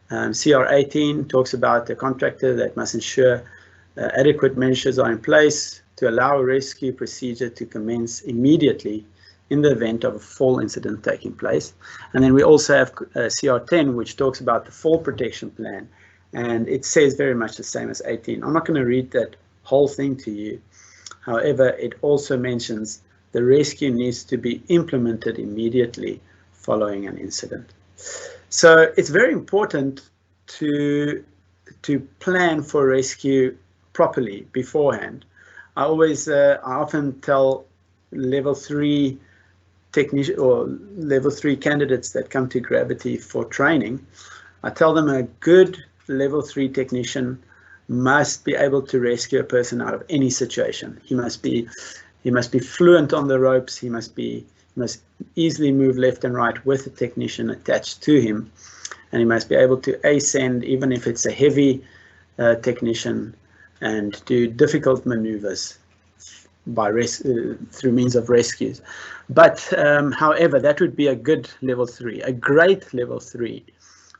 CR 18 talks about the contractor that must ensure adequate measures are in place to allow a rescue procedure to commence immediately in the event of a fall incident taking place. And then we also have CR 10, which talks about the fall protection plan, and it says very much the same as 18. I'm not going to read that whole thing to you. However, it also mentions the rescue needs to be implemented immediately following an incident. So it's very important to plan for rescue properly beforehand. I often tell level 3 technician or level 3 candidates that come to Gravity for training, I tell them a good level 3 technician must be able to rescue a person out of any situation. He must be fluent on the ropes. He must easily move left and right with a technician attached to him, and he must be able to ascend even if it's a heavy technician and do difficult maneuvers through means of rescues. But however, that would be a good level 3. A great level 3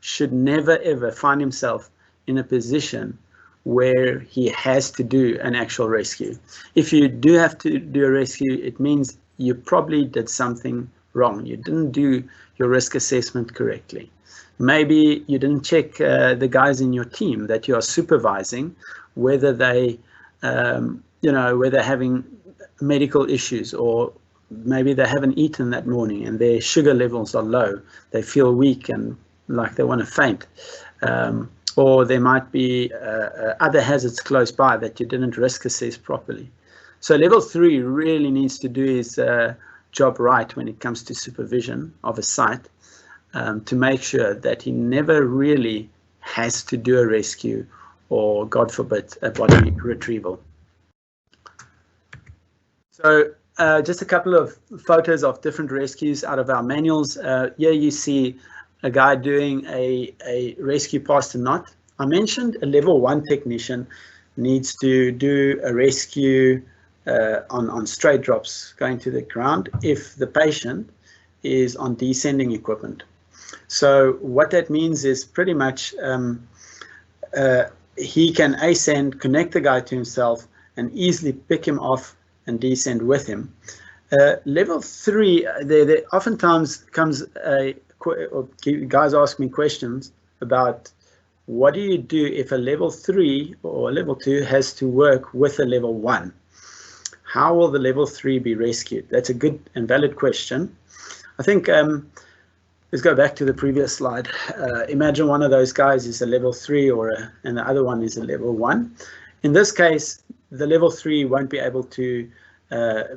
should never ever find himself in a position where he has to do an actual rescue. If you do have to do a rescue, it means you probably did something wrong. You didn't do your risk assessment correctly. Maybe you didn't check the guys in your team that you are supervising, whether they where they're having medical issues, or maybe they haven't eaten that morning and their sugar levels are low. They feel weak and like they want to faint. Or there might be other hazards close by that you didn't risk assess properly. So level 3 really needs to do his job right when it comes to supervision of a site, to make sure that he never really has to do a rescue or, God forbid, a body retrieval. So just a couple of photos of different rescues out of our manuals. Here you see a guy doing a rescue past a knot. I mentioned a level 1 technician needs to do a rescue on straight drops going to the ground if the patient is on descending equipment. So what that means is pretty much he can ascend, connect the guy to himself, and easily pick him off and descend with him. Level 3, there oftentimes comes guys ask me questions about what do you do if a level 3 or a level 2 has to work with a level 1? How will the level 3 be rescued? That's a good and valid question. I think let's go back to the previous slide. Imagine one of those guys is a level 3 and the other one is a level 1. In this case, the level 3 won't be able to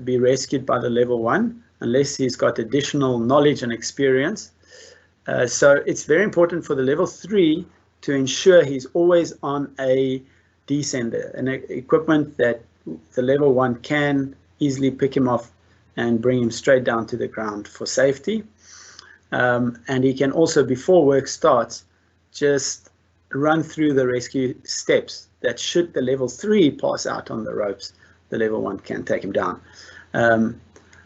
be rescued by the level 1 unless he's got additional knowledge and experience. So it's very important for the level 3 to ensure he's always on a descender, an equipment that the level 1 can easily pick him off and bring him straight down to the ground for safety. And he can also, before work starts, just run through the rescue steps that should the level 3 pass out on the ropes, the level 1 can take him down.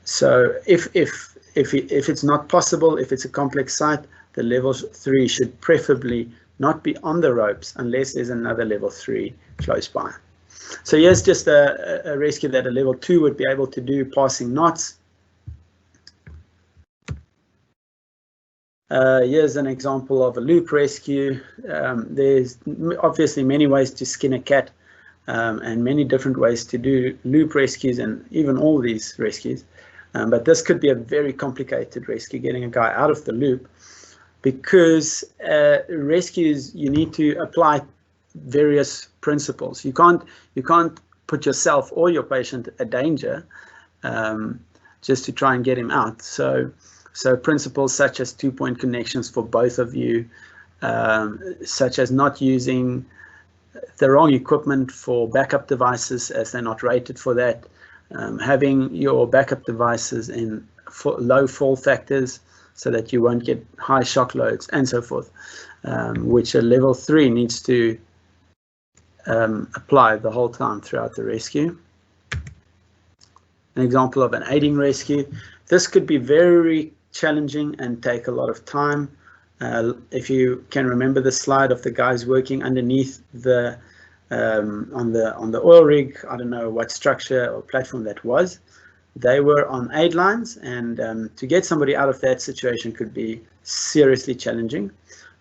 So if it's not possible, if it's a complex site, the level 3 should preferably not be on the ropes unless there's another level 3 close by. So here's just a rescue that a level 2 would be able to do, passing knots. Here's an example of a loop rescue. There's obviously many ways to skin a cat, and many different ways to do loop rescues and even all these rescues. But this could be a very complicated rescue, getting a guy out of the loop, because rescues, you need to apply various principles. You can't put yourself or your patient at danger just to try and get him out. So principles such as 2-point connections for both of you, such as not using the wrong equipment for backup devices as they're not rated for that, having your backup devices in low fall factors so that you won't get high shock loads, and so forth, which a level 3 needs to apply the whole time throughout the rescue. An example of an aiding rescue. This could be very challenging and take a lot of time. If you can remember the slide of the guys working underneath the on the oil rig, I don't know what structure or platform that was. They were on aid lines, and to get somebody out of that situation could be seriously challenging.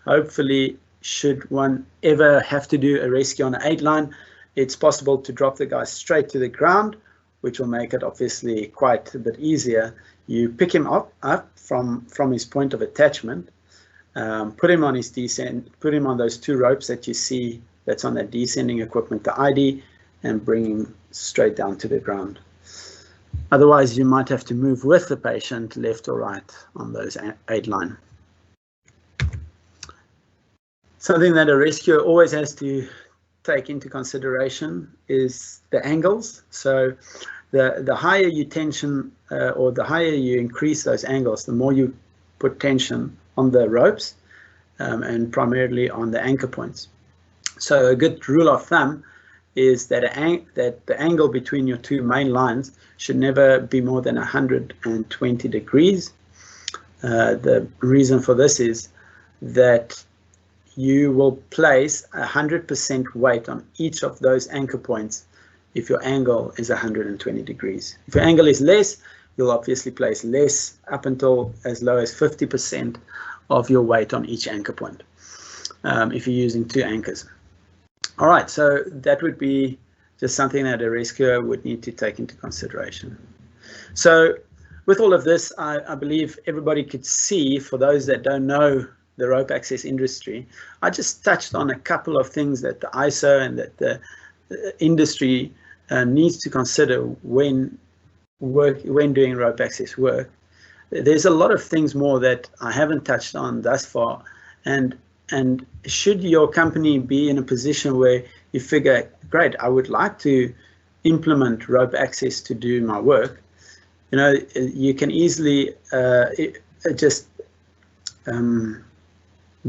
Hopefully, should one ever have to do a rescue on an aid line, it's possible to drop the guy straight to the ground, which will make it obviously quite a bit easier. You pick him up from his point of attachment, put him on his descent, put him on those 2 ropes that you see that's on that descending equipment, the ID, and bring him straight down to the ground. Otherwise, you might have to move with the patient left or right on those aid line. Something that a rescuer always has to take into consideration is the angles. So the higher you tension or the higher you increase those angles, the more you put tension on the ropes and primarily on the anchor points. So a good rule of thumb is that the angle between your 2 main lines should never be more than 120 degrees. The reason for this is that you will place 100% weight on each of those anchor points if your angle is 120 degrees. If your angle is less, you'll obviously place less, up until as low as 50% of your weight on each anchor point if you're using 2 anchors. All right, so that would be just something that a rescuer would need to take into consideration. So with all of this, I believe everybody could see, for those that don't know the rope access industry, I just touched on a couple of things that the ISO and that the industry needs to consider when doing rope access work. There's a lot of things more that I haven't touched on thus far, and should your company be in a position where you figure, great, I would like to implement rope access to do my work, you know, you can easily just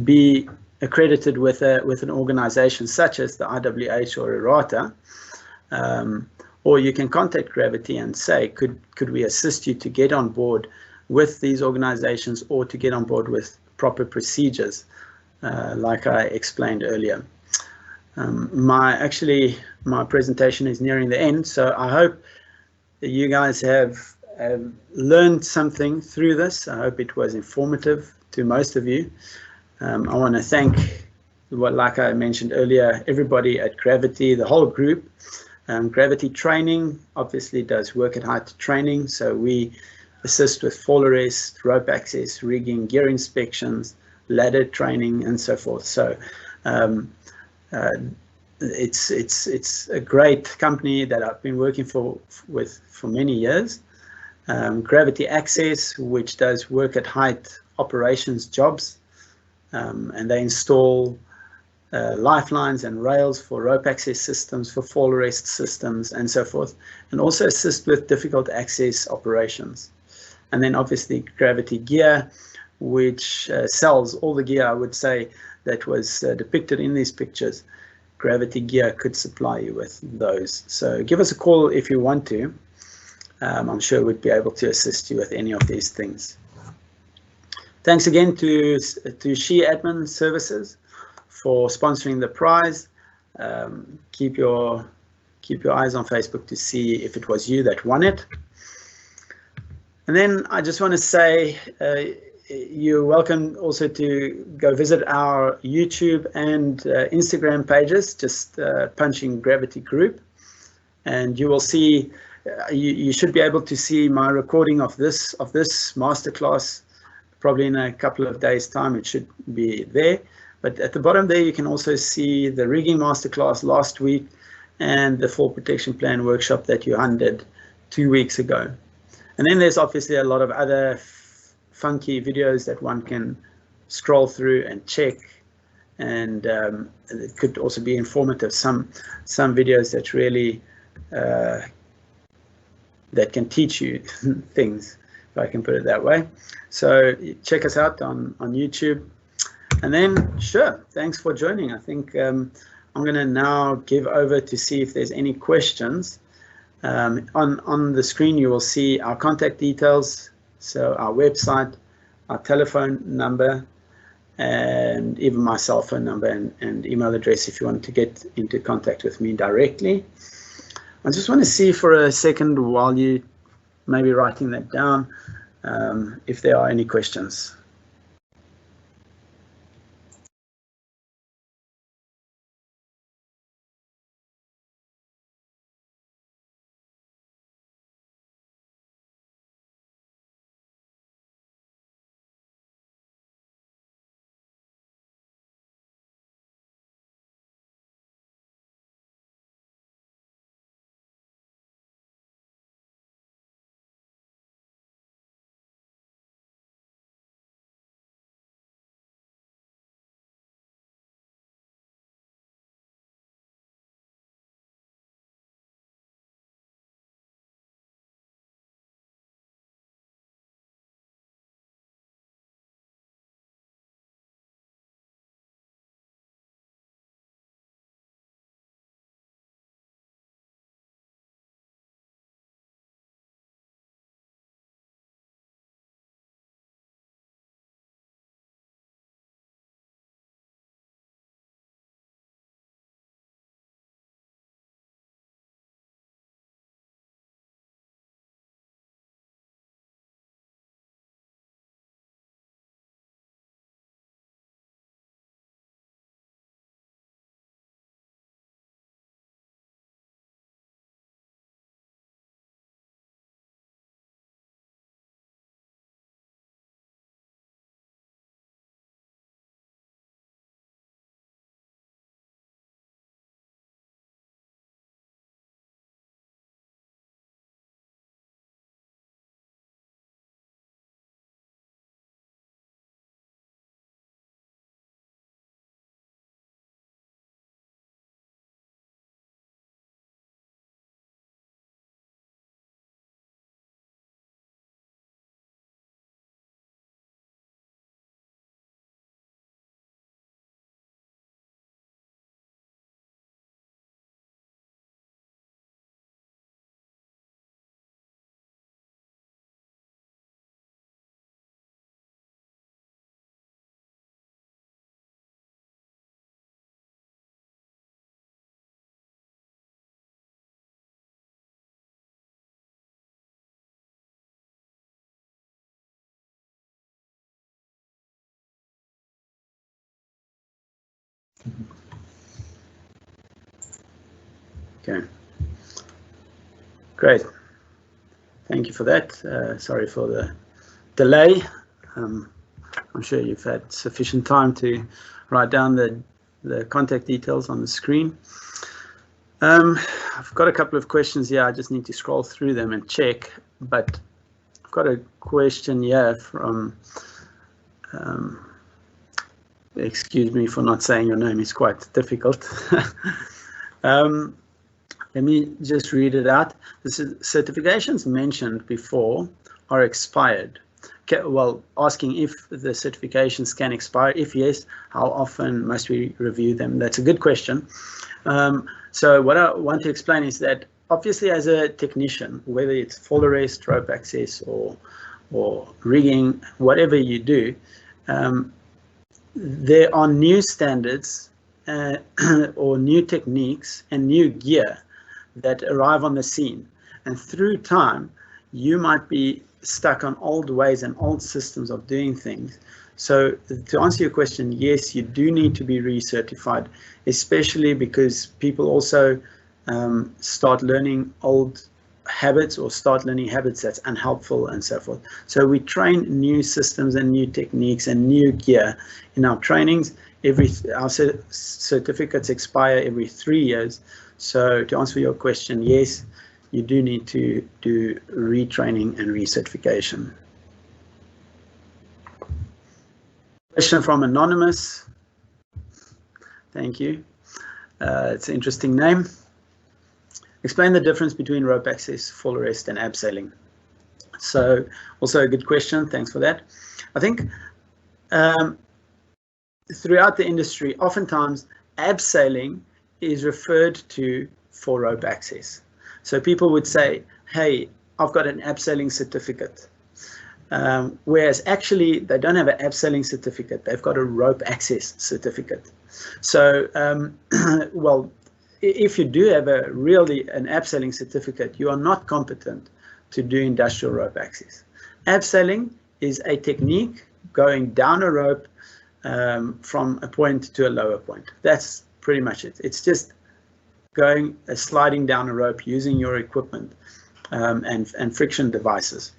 be accredited with an organization such as the IWH or IRATA, or you can contact Gravity and say, could we assist you to get on board with these organizations, or to get on board with proper procedures, like I explained earlier. My presentation is nearing the end, so I hope that you guys have learned something through this. I hope it was informative to most of you. I want to thank, like I mentioned earlier, everybody at Gravity, the whole group. Gravity Training obviously does work at height training, so we assist with fall arrest, rope access, rigging, gear inspections, ladder training, and so forth. So it's a great company that I've been working with for many years. Gravity Access, which does work at height operations jobs, and they install lifelines and rails for rope access systems, for fall arrest systems, and so forth, and also assist with difficult access operations. And then obviously Gravity Gear, which sells all the gear, I would say, that was depicted in these pictures. Gravity Gear could supply you with those. So give us a call if you want to. I'm sure we'd be able to assist you with any of these things. Thanks again to She Admin Services for sponsoring the prize. Keep your eyes on Facebook to see if it was you that won it. And then I just want to say you're welcome also to go visit our YouTube and Instagram pages. Just punch in Gravity Group, and you will see. You should be able to see my recording of this masterclass probably in a couple of days' time. It should be there. But at the bottom there, you can also see the rigging masterclass last week and the fall protection plan workshop that you did 2 weeks ago. And then there's obviously a lot of other funky videos that one can scroll through and check, and it could also be informative. Some videos that really that can teach you things, if I can put it that way. So check us out on YouTube. And then, sure, thanks for joining. I think I'm going to now give over to see if there's any questions. On the screen, you will see our contact details, so our website, our telephone number, and even my cell phone number and email address if you want to get into contact with me directly. I just want to see for a second, while you may be writing that down, if there are any questions. Okay, great. Thank you for that. Sorry for the delay. I'm sure you've had sufficient time to write down the contact details on the screen. I've got a couple of questions here. I just need to scroll through them and check, but I've got a question here from, excuse me for not saying your name, it's quite difficult. Let me just read it out. The certifications mentioned before are expired. Okay, well, asking if the certifications can expire. If yes, how often must we review them? That's a good question. So what I want to explain is that obviously as a technician, whether it's fall arrest, rope access, or rigging, whatever you do, there are new standards or new techniques and new gear that arrive on the scene. And through time, you might be stuck on old ways and old systems of doing things. So to answer your question, yes, you do need to be recertified, especially because people also start learning old habits or start learning habits that's unhelpful and so forth. So we train new systems and new techniques and new gear in our trainings. Our certificates expire every 3 years. So to answer your question, yes, you do need to do retraining and recertification. Question from Anonymous. Thank you. It's an interesting name. Explain the difference between rope access, fall arrest, and abseiling. So also a good question. Thanks for that. I think throughout the industry, oftentimes abseiling is referred to for rope access. So people would say, hey, I've got an abseiling certificate. Whereas actually they don't have an abseiling certificate, they've got a rope access certificate. So, well, if you do have an abseiling certificate, you are not competent to do industrial rope access. Abseiling is a technique going down a rope from a point to a lower point. That's pretty much it. It's just sliding down a rope using your equipment and friction devices.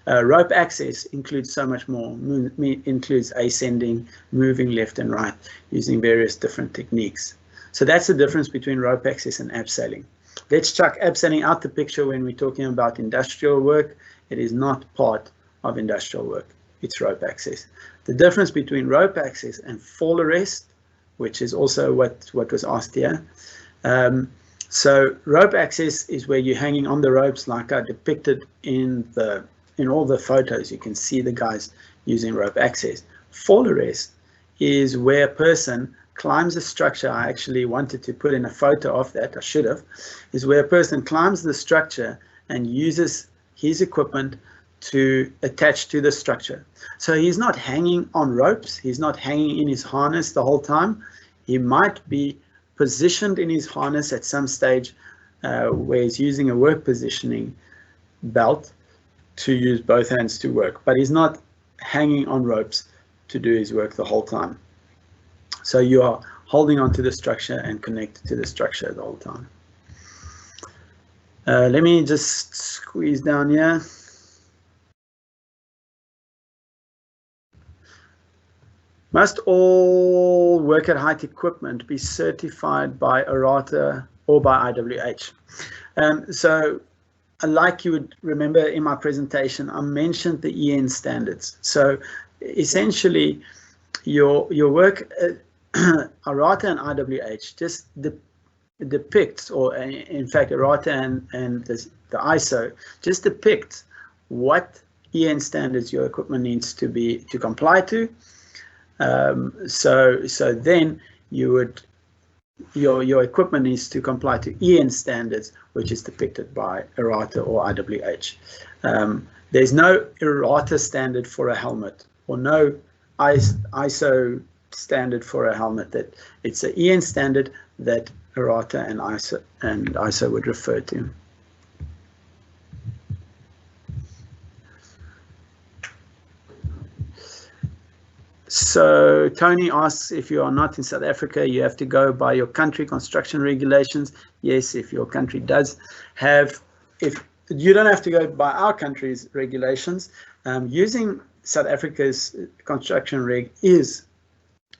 Rope access includes so much more, includes ascending, moving left and right, using various different techniques. So that's the difference between rope access and abseiling. Let's chuck abseiling out the picture when we're talking about industrial work. It is not part of industrial work. It's rope access. The difference between rope access and fall arrest, which is also what was asked here. So rope access is where you're hanging on the ropes like I depicted in all the photos. You can see the guys using rope access. Fall arrest is where a person climbs a structure. I actually wanted to put in a photo of that, I should have, is where a person climbs the structure and uses his equipment to attach to the structure. So he's not hanging on ropes, he's not hanging in his harness the whole time. He might be positioned in his harness at some stage where he's using a work positioning belt to use both hands to work, but he's not hanging on ropes to do his work the whole time. So you are holding onto the structure and connected to the structure the whole time. Let me just squeeze down here. Must all work at height equipment be certified by IRATA or by IWH? So like you would remember in my presentation, I mentioned the EN standards. So essentially your work, IRATA and IWH just depicts, or in fact IRATA and the ISO just depict what EN standards your equipment needs to comply to. So then you would your equipment needs to comply to EN standards, which is depicted by IRATA or IWH. There's no IRATA standard for a helmet or no ISO standard for a helmet. That it's an EN standard that IRATA and ISO would refer to. So Tony asks, if you are not in South Africa, you have to go by your country construction regulations. Yes, if your country does have, if you don't have to go by our country's regulations, using South Africa's construction reg is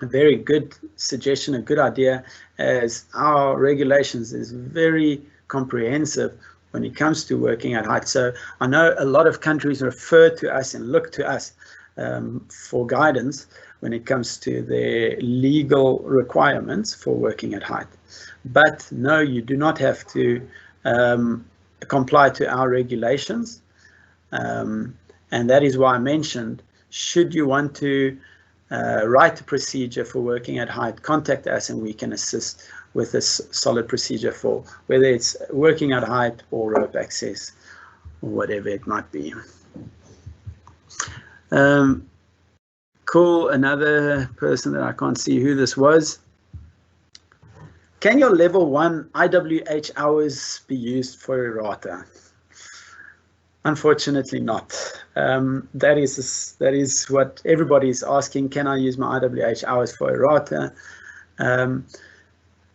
a very good suggestion, a good idea, as our regulations is very comprehensive when it comes to working at height. So I know a lot of countries refer to us and look to us for guidance when it comes to their legal requirements for working at height. But no, you do not have to comply to our regulations. And that is why I mentioned, should you want to write a procedure for working at height, contact us and we can assist with a solid procedure for whether it's working at height or rope access or whatever it might be. Cool, another person that I can't see who this was. Can your level 1 IWH hours be used for errata? Unfortunately not. That is what everybody is asking. Can I use my IWH hours for errata?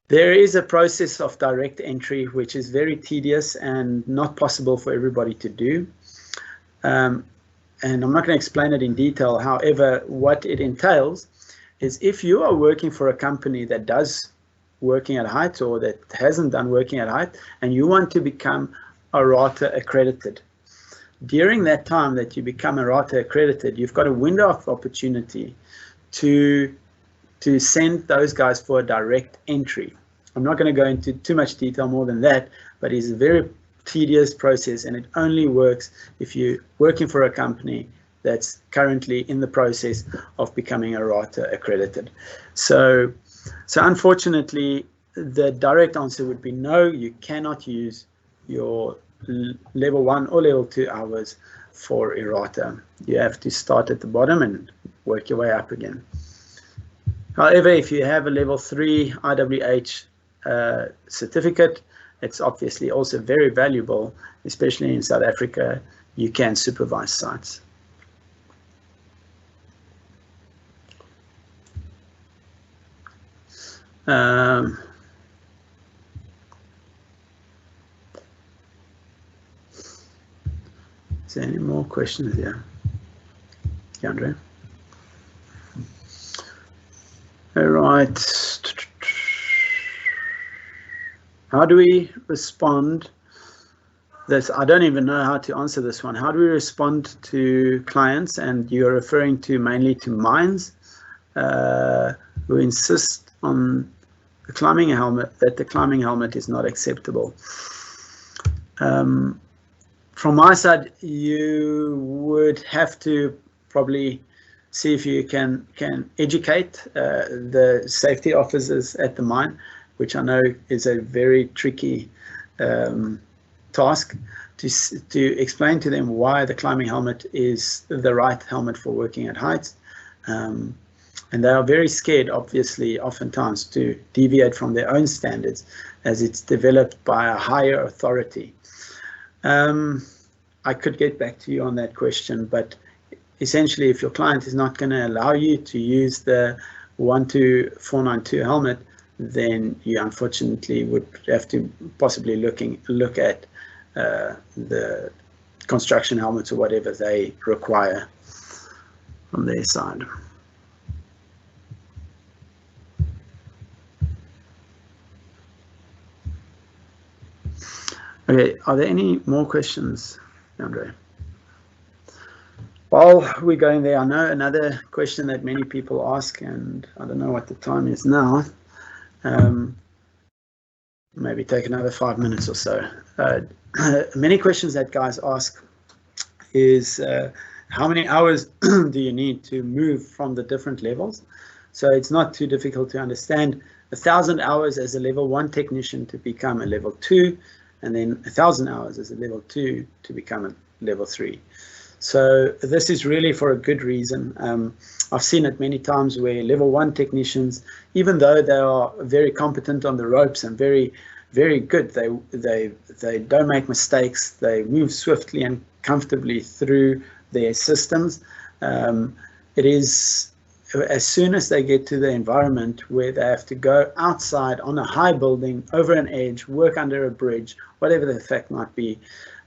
There is a process of direct entry which is very tedious and not possible for everybody to do. And I'm not going to explain it in detail. However, what it entails is if you are working for a company that does working at height or that hasn't done working at height and you want to become errata accredited, during that time that you become errata accredited, you've got a window of opportunity to send those guys for a direct entry. I'm not going to go into too much detail more than that, but it's a very tedious process and it only works if you're working for a company that's currently in the process of becoming errata accredited. So unfortunately, the direct answer would be no, you cannot use your level 1 or level 2 hours for errata. You have to start at the bottom and work your way up again. However, if you have a level 3 IWH certificate, it's obviously also very valuable, especially in South Africa. You can supervise sites. Is there any more questions here? Yeah, Andre? All right. How do we respond? This, I don't even know how to answer this one. How do we respond to clients, and you're referring to mainly to mines, who insist on the climbing helmet, that the climbing helmet is not acceptable? From my side, you would have to probably see if you can educate the safety officers at the mine, which I know is a very tricky task, to explain to them why the climbing helmet is the right helmet for working at heights. And they are very scared, obviously, oftentimes to deviate from their own standards as it's developed by a higher authority. I could get back to you on that question, but essentially, if your client is not going to allow you to use the 12492 helmet, then you unfortunately would have to possibly look at the construction helmets or whatever they require from their side. Okay, are there any more questions, Andre? While we're going there, I know another question that many people ask, and I don't know what the time is now. Maybe take another 5 minutes or so. Many questions that guys ask is how many hours do you need to move from the different levels? So it's not too difficult to understand. 1,000 hours as a level 1 technician to become a level 2, and then 1,000 hours as a level 2 to become a level 3. So this is really for a good reason. I've seen it many times where level 1 technicians, even though they are very competent on the ropes and very, very good, they don't make mistakes. They move swiftly and comfortably through their systems. It is as soon as they get to the environment where they have to go outside on a high building, over an edge, work under a bridge, whatever the fact might be,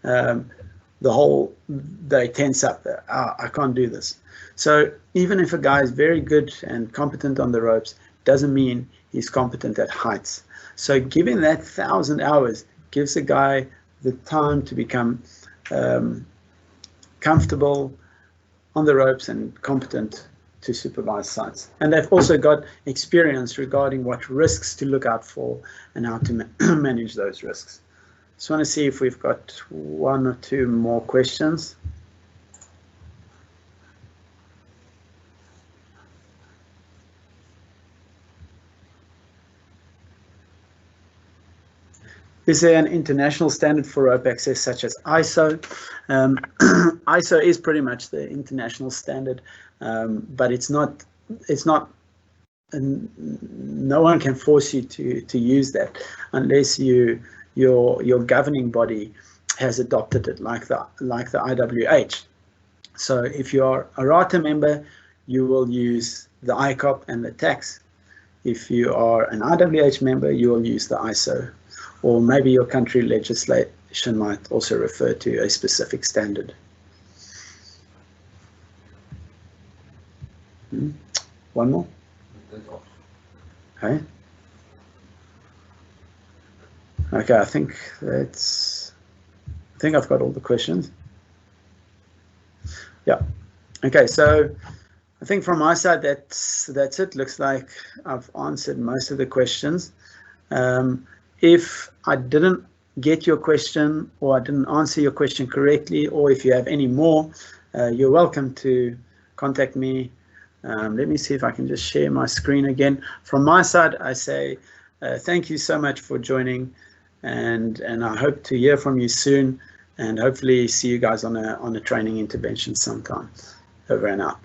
they tense up there. I can't do this. So even if a guy is very good and competent on the ropes, doesn't mean he's competent at heights. So giving that 1,000 hours gives a guy the time to become comfortable on the ropes and competent to supervise sites. And they've also got experience regarding what risks to look out for and how to manage those risks. Just want to see if we've got one or two more questions. Is there an international standard for rope access such as ISO? ISO is pretty much the international standard, but it's not, no one can force you to use that unless your governing body has adopted it, like the IWH. So if you are a RATA member, you will use the ICOP and the tax. If you are an IWH member, you will use the ISO. Or maybe your country legislation might also refer to a specific standard. One more? Okay. Okay, I think I've got all the questions. Yeah. Okay, so I think from my side that's it. Looks like I've answered most of the questions. If I didn't get your question or I didn't answer your question correctly, or if you have any more, you're welcome to contact me. Let me see if I can just share my screen again. From my side, I say thank you so much for joining, and I hope to hear from you soon, and hopefully see you guys on a training intervention sometime. Over and out.